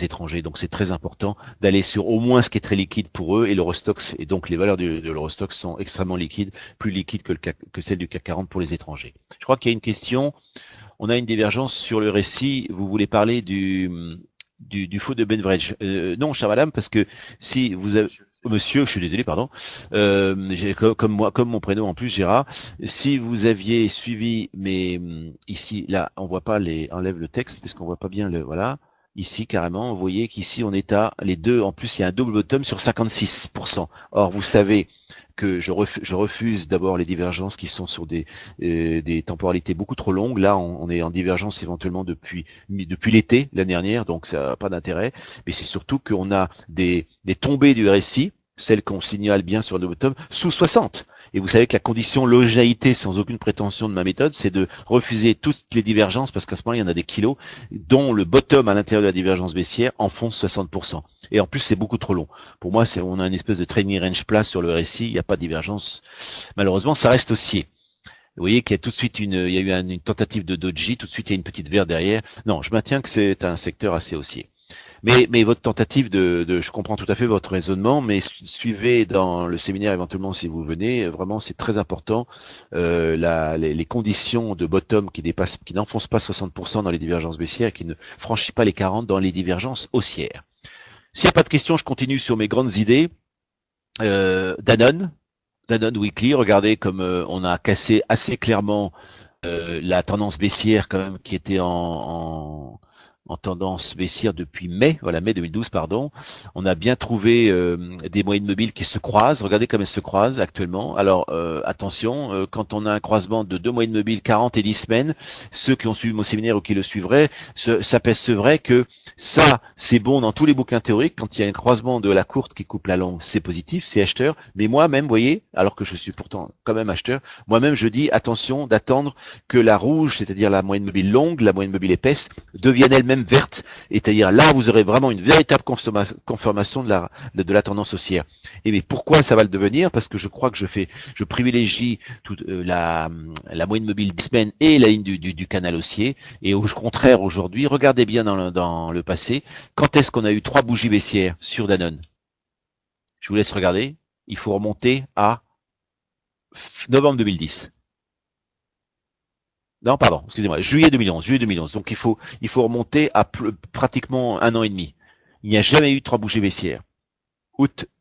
étrangers. Donc c'est très important d'aller sur au moins ce qui est très liquide pour eux, et l'Eurostoxx, et donc les valeurs de l'Eurostoxx sont extrêmement liquides, plus liquides que celles du CAC 40 pour les étrangers. Je crois qu'il y a une question, on a une divergence sur le récit, vous voulez parler du faux de Benbridge. Non, chère madame, parce que si vous avez... Monsieur, je suis désolé, pardon. Comme mon prénom en plus, Gérard. Si vous aviez suivi, mais ici, là, on voit pas enlève le texte parce qu'on voit pas bien voilà. Ici, carrément, vous voyez qu'ici, on est à les deux. En plus, il y a un double bottom sur 56%. Or, vous savez que je refuse d'abord les divergences qui sont sur des temporalités beaucoup trop longues. Là, on est en divergence éventuellement depuis l'été, l'année dernière, donc ça n'a pas d'intérêt. Mais c'est surtout qu'on a des tombées du RSI, celles qu'on signale bien sur le bottom, sous 60. Et vous savez que la condition longévité, sans aucune prétention de ma méthode, c'est de refuser toutes les divergences, parce qu'à ce moment-là, il y en a des kilos, dont le bottom à l'intérieur de la divergence baissière enfonce 60%. Et en plus, c'est beaucoup trop long. Pour moi, on a une espèce de trading range plat sur le RSI, il n'y a pas de divergence. Malheureusement, ça reste haussier. Vous voyez qu'il y a tout de suite il y a eu une tentative de doji, tout de suite il y a une petite verte derrière. Non, je maintiens que c'est un secteur assez haussier. Mais votre tentative je comprends tout à fait votre raisonnement, mais suivez dans le séminaire éventuellement si vous venez, vraiment c'est très important, les conditions de bottom qui n'enfoncent pas 60% dans les divergences baissières et qui ne franchissent pas les 40 dans les divergences haussières. S'il n'y a pas de questions, je continue sur mes grandes idées. Danone Weekly, regardez comme on a cassé assez clairement la tendance baissière quand même qui était en tendance baissière depuis mai 2012, pardon. On a bien trouvé des moyennes mobiles qui se croisent. Regardez comme elles se croisent actuellement. Alors, attention, quand on a un croisement de deux moyennes mobiles 40 et 10 semaines, ceux qui ont suivi mon séminaire ou qui le suivraient, s'apercevraient que ça, c'est bon dans tous les bouquins théoriques. Quand il y a un croisement de la courte qui coupe la longue, c'est positif, c'est acheteur. Mais moi-même, voyez, alors que je suis pourtant quand même acheteur, moi-même, je dis attention d'attendre que la rouge, c'est-à-dire la moyenne mobile longue, la moyenne mobile épaisse, devienne elle-même verte, c'est-à-dire là vous aurez vraiment une véritable confirmation de la tendance haussière. Et mais pourquoi ça va le devenir? Parce que je crois que je privilégie la moyenne mobile 10 semaines et la ligne du canal haussier, et au contraire aujourd'hui, regardez bien dans le passé, quand est-ce qu'on a eu 3 bougies baissières sur Danone? Je vous laisse regarder, il faut remonter à novembre 2010. Non, pardon, excusez-moi, juillet 2011. Donc il faut remonter à pratiquement 1 an et demi. Il n'y a jamais eu 3 bougies baissières.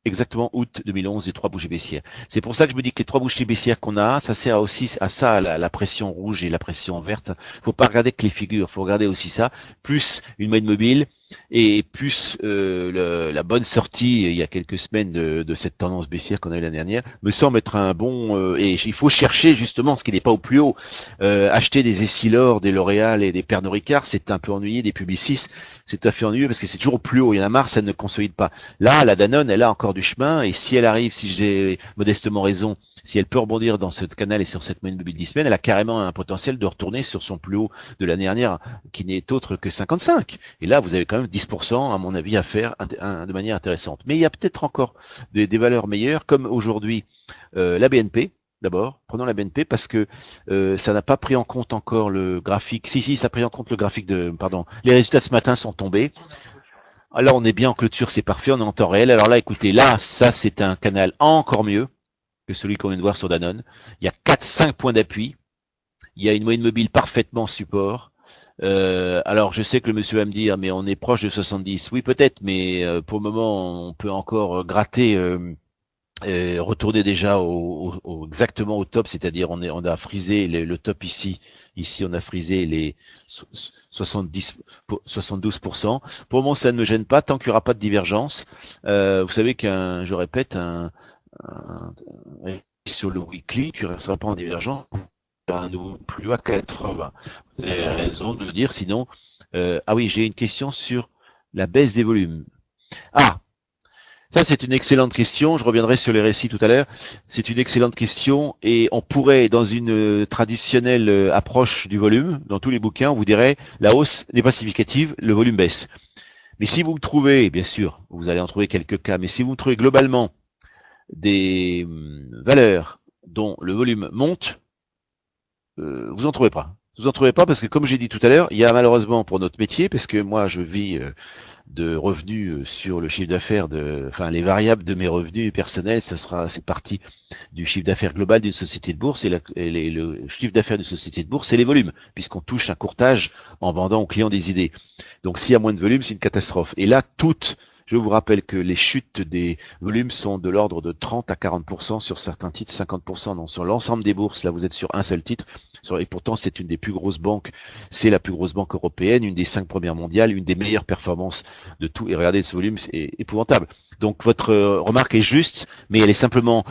Exactement août 2011, les 3 bougies baissières. C'est pour ça que je me dis que les 3 bougies baissières qu'on a, ça sert aussi à ça, la pression rouge et la pression verte. Faut pas regarder que les figures, faut regarder aussi ça, plus une moyenne mobile et plus la bonne sortie il y a quelques semaines de cette tendance baissière qu'on a eu l'année dernière, me semble être un bon... et il faut chercher justement ce qui n'est pas au plus haut. Acheter des Essilor, des L'Oréal et des Pernod Ricard, c'est un peu ennuyé, des Publicis, c'est tout à fait ennuyeux parce que c'est toujours au plus haut. Il y en a marre, ça ne consolide pas. Là, la Danone, elle a encore du chemin, et si elle arrive, si j'ai modestement raison, si elle peut rebondir dans ce canal et sur cette moyenne mobile 10 semaines, elle a carrément un potentiel de retourner sur son plus haut de l'année dernière, qui n'est autre que 55. Et là, vous avez quand même 10%, à mon avis, à faire de manière intéressante. Mais il y a peut-être encore des valeurs meilleures, comme aujourd'hui la BNP. D'abord, prenons la BNP parce que ça n'a pas pris en compte encore le graphique. Si, ça a pris en compte le graphique de... Pardon, les résultats de ce matin sont tombés. Alors, on est bien en clôture, c'est parfait, on est en temps réel. Alors là, écoutez, là, ça, c'est un canal encore mieux que celui qu'on vient de voir sur Danone. Il y a 4-5 points d'appui. Il y a une moyenne mobile parfaitement support. Alors, je sais que le monsieur va me dire, mais on est proche de 70. Oui, peut-être, mais pour le moment, on peut encore gratter, retourner déjà exactement au top, c'est-à-dire on a frisé le top ici. Ici, on a frisé les 72%. Pour le moment, ça ne me gêne pas tant qu'il n'y aura pas de divergence. Vous savez je répète, sur le weekly, tu ne resteras pas en divergence. Un nouveau plus à 80. Vous avez raison de le dire, sinon... ah oui, j'ai une question sur la baisse des volumes. Ah, ça c'est une excellente question, je reviendrai sur les récits tout à l'heure. C'est une excellente question et on pourrait, dans une traditionnelle approche du volume, dans tous les bouquins, on vous dirait la hausse n'est pas significative, le volume baisse. Mais si vous me trouvez, bien sûr, vous allez en trouver quelques cas, mais si vous me trouvez globalement des valeurs dont le volume monte, vous en trouvez pas. Vous en trouvez pas parce que, comme j'ai dit tout à l'heure, il y a malheureusement pour notre métier, parce que moi je vis de revenus sur le chiffre d'affaires enfin les variables de mes revenus personnels, c'est partie du chiffre d'affaires global d'une société de bourse et le chiffre d'affaires d'une société de bourse, c'est les volumes, puisqu'on touche un courtage en vendant aux clients des idées. Donc s'il y a moins de volume, c'est une catastrophe. Et là, je vous rappelle que les chutes des volumes sont de l'ordre de 30 à 40% sur certains titres, 50% non. Sur l'ensemble des bourses, là vous êtes sur un seul titre, et pourtant c'est une des plus grosses banques, c'est la plus grosse banque européenne, une des 5 premières mondiales, une des meilleures performances de tout, et regardez ce volume, c'est épouvantable. Donc votre remarque est juste, mais elle est simplement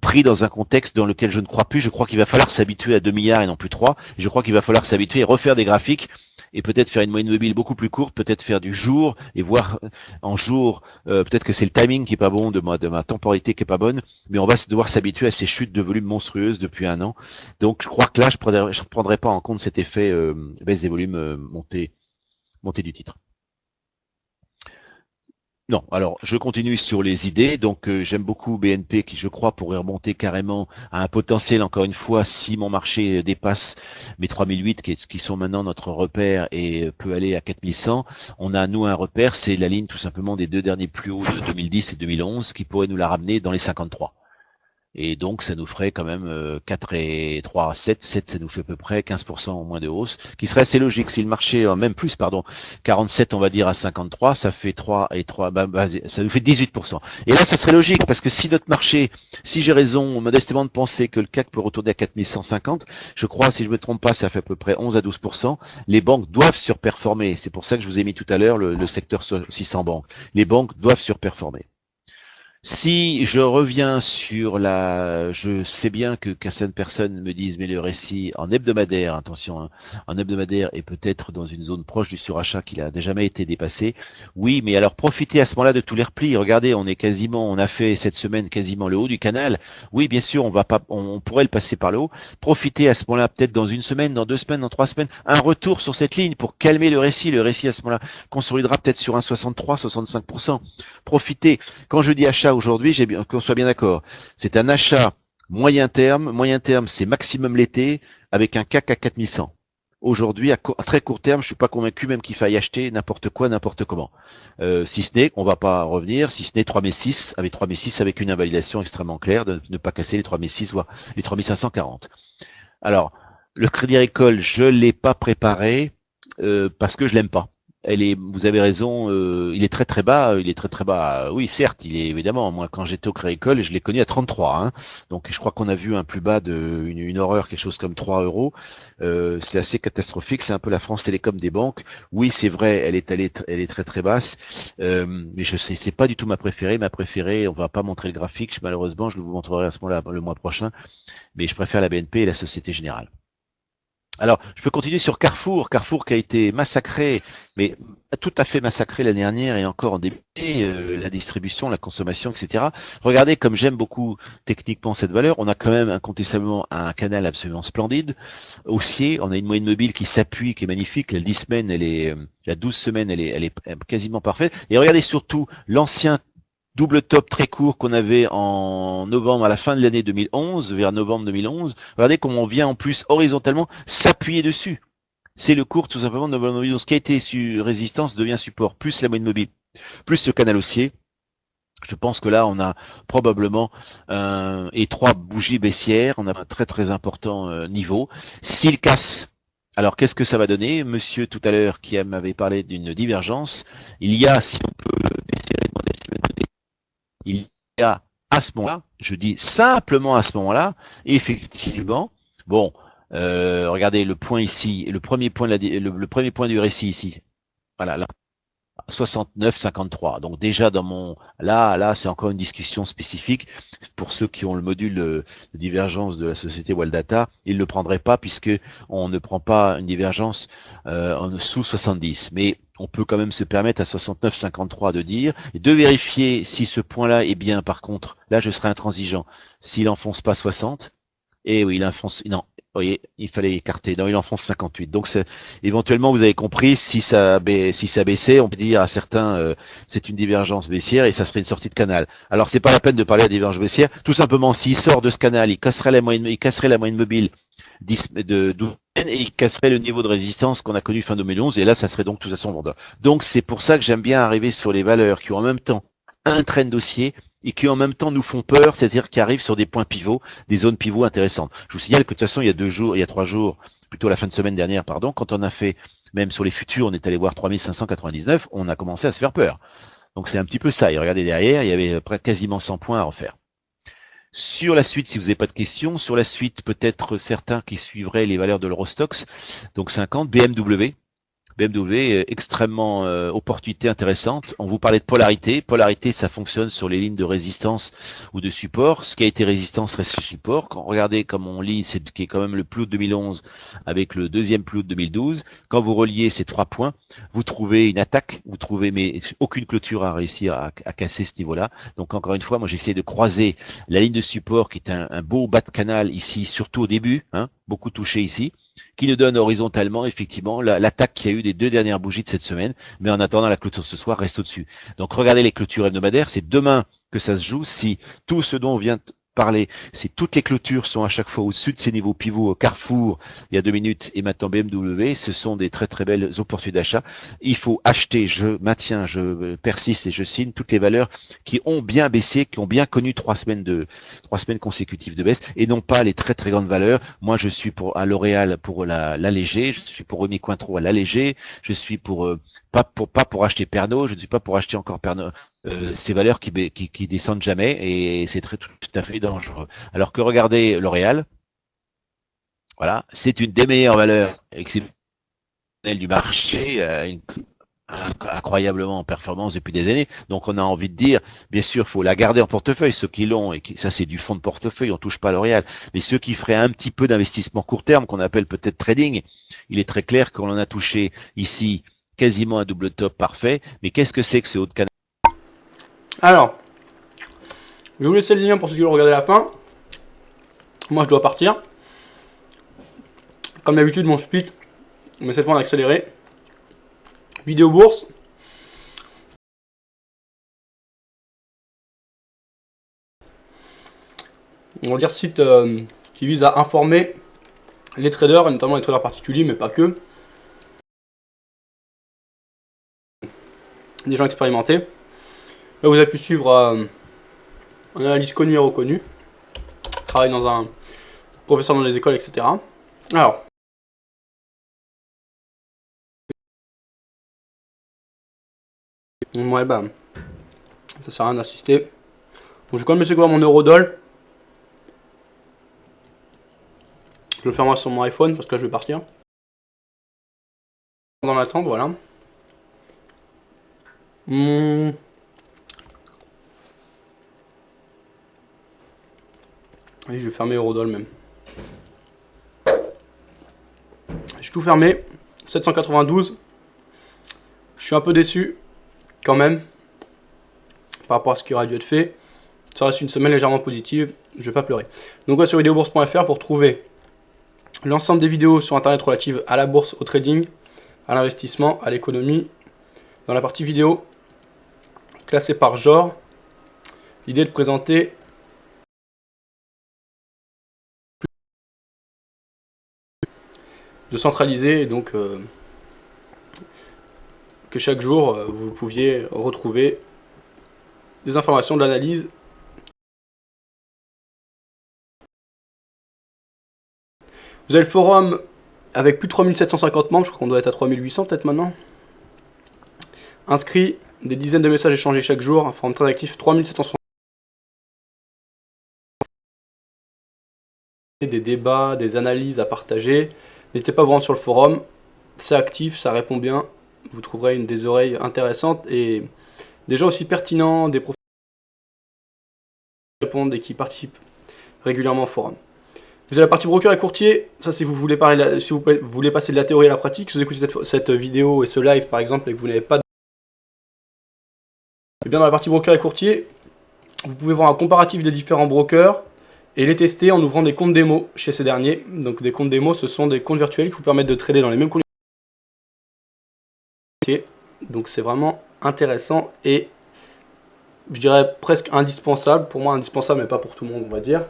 prise dans un contexte dans lequel je ne crois plus. Je crois qu'il va falloir s'habituer à 2 milliards et non plus 3, et je crois qu'il va falloir s'habituer et refaire des graphiques, et peut-être faire une moyenne mobile beaucoup plus courte, peut-être faire du jour, et voir en jour, peut-être que c'est le timing qui est pas bon, de ma temporalité qui est pas bonne, mais on va devoir s'habituer à ces chutes de volume monstrueuses depuis un an. Donc je crois que là, je prendrai pas en compte cet effet baisse des volumes, montée du titre. Non, alors je continue sur les idées. Donc j'aime beaucoup BNP qui, je crois, pourrait remonter carrément à un potentiel, encore une fois, si mon marché dépasse mes 3008 qui sont maintenant notre repère et peut aller à 4100. On a, nous, un repère, c'est la ligne tout simplement des deux derniers plus hauts de 2010 et 2011 qui pourrait nous la ramener dans les 53. Et donc, ça nous ferait quand même 4 et 3 à 7. 7, ça nous fait à peu près 15% au moins de hausse, qui serait assez logique. Si le marché, même plus, 47, on va dire, à 53, ça fait 3 et 3, ça nous fait 18%. Et là, ça serait logique, parce que si notre marché, si j'ai raison, modestement de penser que le CAC peut retourner à 4150, je crois, si je me trompe pas, ça fait à peu près 11 à 12%. Les banques doivent surperformer. C'est pour ça que je vous ai mis tout à l'heure le secteur 600 banques. Les banques doivent surperformer. Si je reviens sur je sais bien que certaines personnes me disent, mais le récit en hebdomadaire, attention, hein, en hebdomadaire est peut-être dans une zone proche du surachat qu'il a jamais été dépassé. Oui, mais alors profitez à ce moment-là de tous les replis. Regardez, on a fait cette semaine quasiment le haut du canal. Oui, bien sûr, on pourrait le passer par le haut. Profitez à ce moment-là, peut-être dans une semaine, dans 2 semaines, dans 3 semaines, un retour sur cette ligne pour calmer le récit. Le récit à ce moment-là consolidera peut-être sur un 63-65%. Profitez. Quand je dis achat aujourd'hui, qu'on soit bien d'accord, c'est un achat moyen terme. Moyen terme, c'est maximum l'été avec un CAC à 4100. Aujourd'hui, à très court terme, je suis pas convaincu même qu'il faille acheter n'importe quoi, n'importe comment. Si ce n'est, on va pas revenir, si ce n'est 3006 avec une invalidation extrêmement claire de ne pas casser les 3006 voire les 3540. Alors, le Crédit Agricole, je l'ai pas préparé parce que je l'aime pas. vous avez raison, il est très très bas, oui certes, il est évidemment, moi quand j'étais au Crédit Agricole, je l'ai connu à 33, hein, donc je crois qu'on a vu un plus bas une horreur, quelque chose comme 3 euros, c'est assez catastrophique, c'est un peu la France Télécom des banques, oui c'est vrai, elle est très très basse, mais je sais, c'est pas du tout ma préférée, on va pas montrer le graphique, malheureusement, je vous montrerai à ce moment-là le mois prochain, mais je préfère la BNP et la Société Générale. Alors, je peux continuer sur Carrefour. Carrefour qui a été massacré, mais tout à fait massacré l'année dernière et encore en début, la distribution, la consommation, etc. Regardez comme j'aime beaucoup techniquement cette valeur. On a quand même incontestablement un canal absolument splendide, haussier. On a une moyenne mobile qui s'appuie, qui est magnifique. La 10 semaines, la 12 semaines, elle est quasiment parfaite. Et regardez surtout l'ancien double top très court qu'on avait en novembre, à la fin de l'année 2011, vers novembre 2011. Regardez comment on vient en plus horizontalement s'appuyer dessus. C'est le cours tout simplement de novembre 2011. Ce qui a été résistance devient support, plus la moyenne mobile, plus le canal haussier. Je pense que là, on a probablement et 3 bougies baissières. On a un très très important niveau. S'il casse, alors qu'est-ce que ça va donner? Monsieur tout à l'heure qui m'avait parlé d'une divergence, il y a, si on peut desserrer il y a à ce moment-là, je dis simplement à ce moment-là, effectivement, bon, regardez le point ici, le premier point du récit ici, voilà, là, 69,53. Donc déjà dans mon là c'est encore une discussion spécifique pour ceux qui ont le module de divergence de la société Waldata, ils ne le prendraient pas puisque on ne prend pas une divergence en sous 70. Mais on peut quand même se permettre à 69,53 de dire et de vérifier si ce point-là est bien. Par contre, là je serai intransigeant. S'il enfonce pas 60, et oui, il enfonce, non. Vous voyez, il fallait écarter. Non, il enfonce 58. Donc, éventuellement, vous avez compris, si ça baissait, on peut dire à certains, c'est une divergence baissière et ça serait une sortie de canal. Alors, c'est pas la peine de parler de divergence baissière. Tout simplement, s'il sort de ce canal, il casserait la moyenne mobile 10 de 12 et il casserait le niveau de résistance qu'on a connu fin 2011. Et là, ça serait donc de toute façon vendeur. Donc, c'est pour ça que j'aime bien arriver sur les valeurs qui ont en même temps un trend haussier et qui en même temps nous font peur, c'est-à-dire qui arrivent sur des points pivots, des zones pivots intéressantes. Je vous signale que de toute façon, il y a 3 jours, plutôt la fin de semaine dernière, pardon, quand on a fait, même sur les futurs, on est allé voir 3599, on a commencé à se faire peur. Donc c'est un petit peu ça. Et regardez derrière, il y avait quasiment 100 points à refaire. Sur la suite, si vous n'avez pas de questions, sur la suite, peut-être certains qui suivraient les valeurs de l'Eurostoxx, donc 50, BMW, extrêmement opportunité intéressante. On vous parlait de polarité. Polarité, ça fonctionne sur les lignes de résistance ou de support. Ce qui a été résistance reste support. Quand regardez comme on lit, c'est qui est quand même le plus haut de 2011 avec le deuxième plus haut de 2012. Quand vous reliez ces 3 points, vous trouvez une attaque. Vous trouvez, mais aucune clôture a réussi à casser ce niveau-là. Donc encore une fois, moi j'essaie de croiser la ligne de support qui est un beau bas de canal ici, surtout au début, hein, beaucoup touché ici, qui nous donne horizontalement effectivement l'attaque qu'il y a eu des 2 dernières bougies de cette semaine, mais en attendant la clôture ce soir reste au-dessus. Donc regardez les clôtures hebdomadaires, c'est demain que ça se joue. Si tout ce dont on vient de parler, si toutes les clôtures sont à chaque fois au-dessus de ces niveaux pivots, Carrefour il y a 2 minutes et maintenant BMW, ce sont des très très belles opportunités d'achat. Il faut acheter, je maintiens, je persiste et je signe toutes les valeurs qui ont bien baissé, qui ont bien connu 3 semaines consécutives de baisse et non pas les très très grandes valeurs. Moi je suis pour à L'Oréal pour l'alléger, je suis pour Rémy Cointreau à l'alléger, je suis pour pas pour acheter Pernod, je ne suis pas pour acheter encore Pernod. Ces valeurs qui descendent jamais et c'est tout à fait dangereux. Alors que regardez L'Oréal, voilà, c'est une des meilleures valeurs exceptionnelles du marché, incroyablement en performance depuis des années. Donc on a envie de dire, bien sûr, faut la garder en portefeuille, ceux qui l'ont, et ça c'est du fonds de portefeuille, on touche pas à L'Oréal, mais ceux qui feraient un petit peu d'investissement court terme, qu'on appelle peut-être trading, il est très clair qu'on en a touché ici quasiment un double top parfait, mais qu'est-ce que c'est que ce haut de canal? Alors, je vais vous laisser le lien pour ceux qui veulent regarder la fin. Moi, je dois partir. Comme d'habitude, mon split, mais cette fois en accéléré. Vidéo bourse. On va dire site qui vise à informer les traders, et notamment les traders particuliers, mais pas que. Des gens expérimentés. Là, vous avez pu suivre un analyse connu et reconnu. Travaille dans un professeur dans les écoles, etc. Alors, Ouais, bah, ça sert à rien d'insister. Donc, je vais quand même essayer de voir mon Eurodoll. Je vais le faire moi sur mon iPhone parce que là je vais partir. Dans l'attente, voilà. Et je vais fermer Eurodoll même. J'ai tout fermé. 792. Je suis un peu déçu quand même par rapport à ce qui aurait dû être fait. Ça reste une semaine légèrement positive. Je vais pas pleurer. Donc ouais, sur videobourse.fr, vous retrouvez l'ensemble des vidéos sur internet relatives à la bourse, au trading, à l'investissement, à l'économie. Dans la partie vidéo, classée par genre, l'idée est de présenter de centraliser et donc que chaque jour vous pouviez retrouver des informations de l'analyse. Vous avez le forum avec plus de 3750 membres, je crois qu'on doit être à 3800 peut-être maintenant. Inscrits, des dizaines de messages échangés chaque jour, un forum très actif, 3760. Des débats, des analyses à partager. N'hésitez pas à vous rendre sur le forum, c'est actif, ça répond bien. Vous trouverez des oreilles intéressantes et des gens aussi pertinents, des professeurs qui répondent et qui participent régulièrement au forum. Vous avez la partie broker et courtier, ça si vous voulez parler, si vous voulez passer de la théorie à la pratique, si vous écoutez cette vidéo et ce live par exemple et que vous n'avez pas de... Et bien dans la partie broker et courtier, vous pouvez voir un comparatif des différents brokers et les tester en ouvrant des comptes démo chez ces derniers. Donc des comptes démo, ce sont des comptes virtuels qui vous permettent de trader dans les mêmes conditions. Donc c'est vraiment intéressant et je dirais presque indispensable, pour moi indispensable mais pas pour tout le monde on va dire.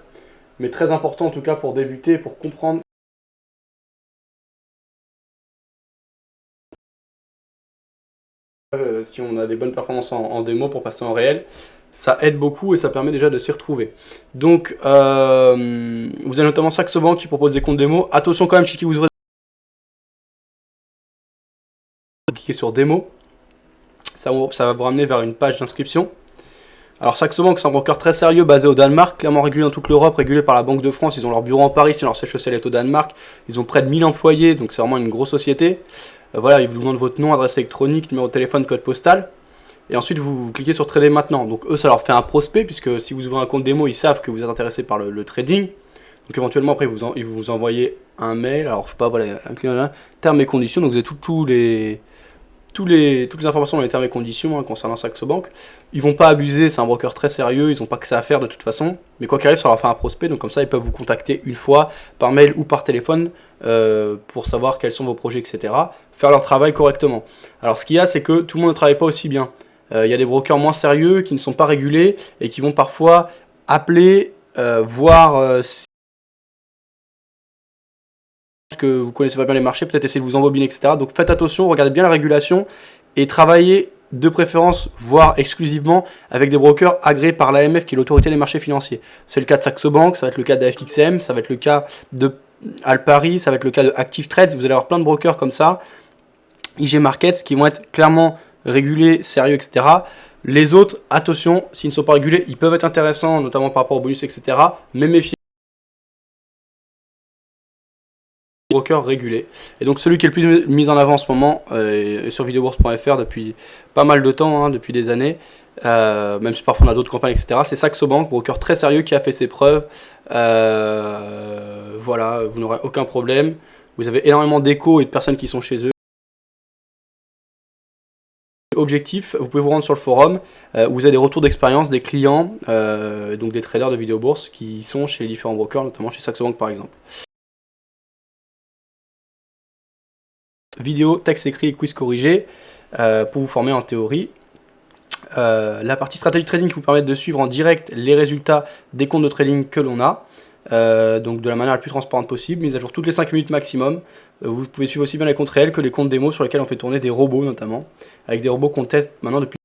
Mais très important en tout cas pour débuter, pour comprendre si on a des bonnes performances en démo pour passer en réel, ça aide beaucoup et ça permet déjà de s'y retrouver. Donc vous avez notamment Saxo Bank qui propose des comptes démo. Attention quand même chez qui vous ouvrez, cliquez sur démo, ça va vous ramener vers une page d'inscription. Alors Saxo Bank c'est un broker très sérieux basé au Danemark, clairement régulé dans toute l'Europe, régulé par la Banque de France, ils ont leur bureau en Paris, sinon leur siège social est au Danemark, ils ont près de 1000 employés, donc c'est vraiment une grosse société. Voilà, ils vous demandent votre nom, adresse électronique, numéro de téléphone, code postal, et ensuite vous cliquez sur trader maintenant. Donc eux ça leur fait un prospect, puisque si vous ouvrez un compte démo, ils savent que vous êtes intéressé par le trading, donc éventuellement après ils vous envoyer un mail, alors je sais pas, voilà, un client là, termes et conditions, donc vous avez toutes les informations dans les termes et conditions concernant Saxo Bank. Ils vont pas abuser, c'est un broker très sérieux, ils n'ont pas que ça à faire de toute façon. Mais quoi qu'il arrive, ça leur fait un prospect, donc comme ça ils peuvent vous contacter une fois par mail ou par téléphone pour savoir quels sont vos projets, etc. Faire leur travail correctement. Alors ce qu'il y a, c'est que tout le monde ne travaille pas aussi bien. Il y a des brokers moins sérieux qui ne sont pas régulés et qui vont parfois appeler, voir si que vous connaissez pas bien les marchés, peut-être essayer de vous embobiner, etc. Donc faites attention, regardez bien la régulation et travaillez de préférence, voire exclusivement, avec des brokers agréés par l'AMF qui est l'autorité des marchés financiers. C'est le cas de Saxo Bank, ça va être le cas de FXM, ça va être le cas de Alpari, ça va être le cas de Active Trades. Vous allez avoir plein de brokers comme ça, IG Markets, qui vont être clairement régulés, sérieux, etc. Les autres, attention, s'ils ne sont pas régulés, ils peuvent être intéressants, notamment par rapport au bonus, etc. Mais méfiez. Broker régulé. Et donc celui qui est le plus mis en avant en ce moment est sur videobourse.fr depuis pas mal de temps, depuis des années, même si parfois on a d'autres campagnes, etc. C'est Saxo Bank, broker très sérieux qui a fait ses preuves. Voilà, vous n'aurez aucun problème. Vous avez énormément d'échos et de personnes qui sont chez eux. Objectif, vous pouvez vous rendre sur le forum, vous avez des retours d'expérience des clients, donc des traders de vidéobourse qui sont chez les différents brokers, notamment chez Saxo Bank par exemple. Vidéo, texte écrit et quiz corrigé pour vous former en théorie. La partie stratégie trading qui vous permet de suivre en direct les résultats des comptes de trading que l'on a, donc de la manière la plus transparente possible, mise à jour toutes les 5 minutes maximum. Vous pouvez suivre aussi bien les comptes réels que les comptes démo sur lesquels on fait tourner des robots notamment, avec des robots qu'on teste maintenant depuis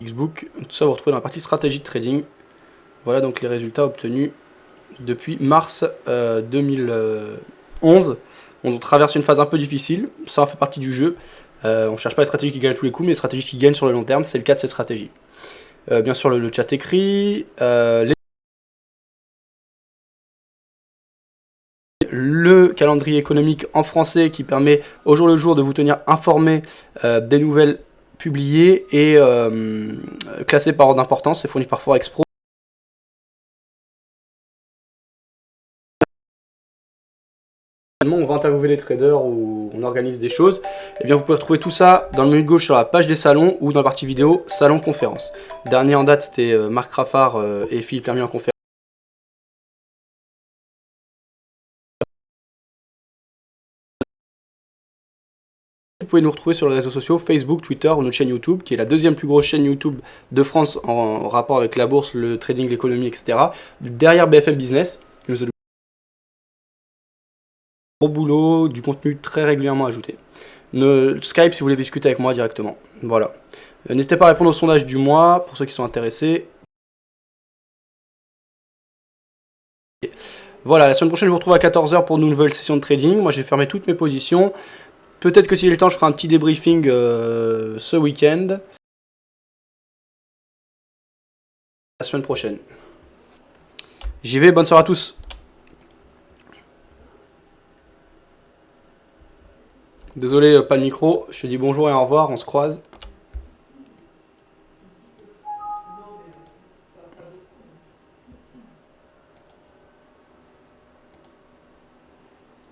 Xbook. Tout ça vous retrouvez dans la partie stratégie de trading. Voilà donc les résultats obtenus depuis mars 2020. 11. On traverse une phase un peu difficile, ça fait partie du jeu. On cherche pas les stratégies qui gagnent à tous les coups, mais les stratégies qui gagnent sur le long terme, c'est le cas de ces stratégies. Bien sûr, le chat écrit, le calendrier économique en français qui permet au jour le jour de vous tenir informé des nouvelles publiées et classées par ordre d'importance, c'est fourni par Forex Pro. On va interviewer les traders ou on organise des choses, et bien vous pouvez retrouver tout ça dans le menu de gauche sur la page des salons ou dans la partie vidéo salon conférence. Dernier en date c'était Marc Raffard et Philippe Lermier en conférence. Vous pouvez nous retrouver sur les réseaux sociaux Facebook, Twitter ou notre chaîne YouTube qui est la deuxième plus grosse chaîne YouTube de France en rapport avec la bourse, le trading, l'économie, etc. Derrière BFM Business, qui nous a gros boulot, du contenu très régulièrement ajouté. Skype si vous voulez discuter avec moi directement. Voilà. N'hésitez pas à répondre au sondage du mois pour ceux qui sont intéressés. Voilà, la semaine prochaine je vous retrouve à 14h pour une nouvelle session de trading. Moi j'ai fermé toutes mes positions. Peut-être que si j'ai le temps je ferai un petit débriefing ce week-end. La semaine prochaine. J'y vais, bonne soirée à tous. Désolé, pas de micro, je te dis bonjour et au revoir, on se croise.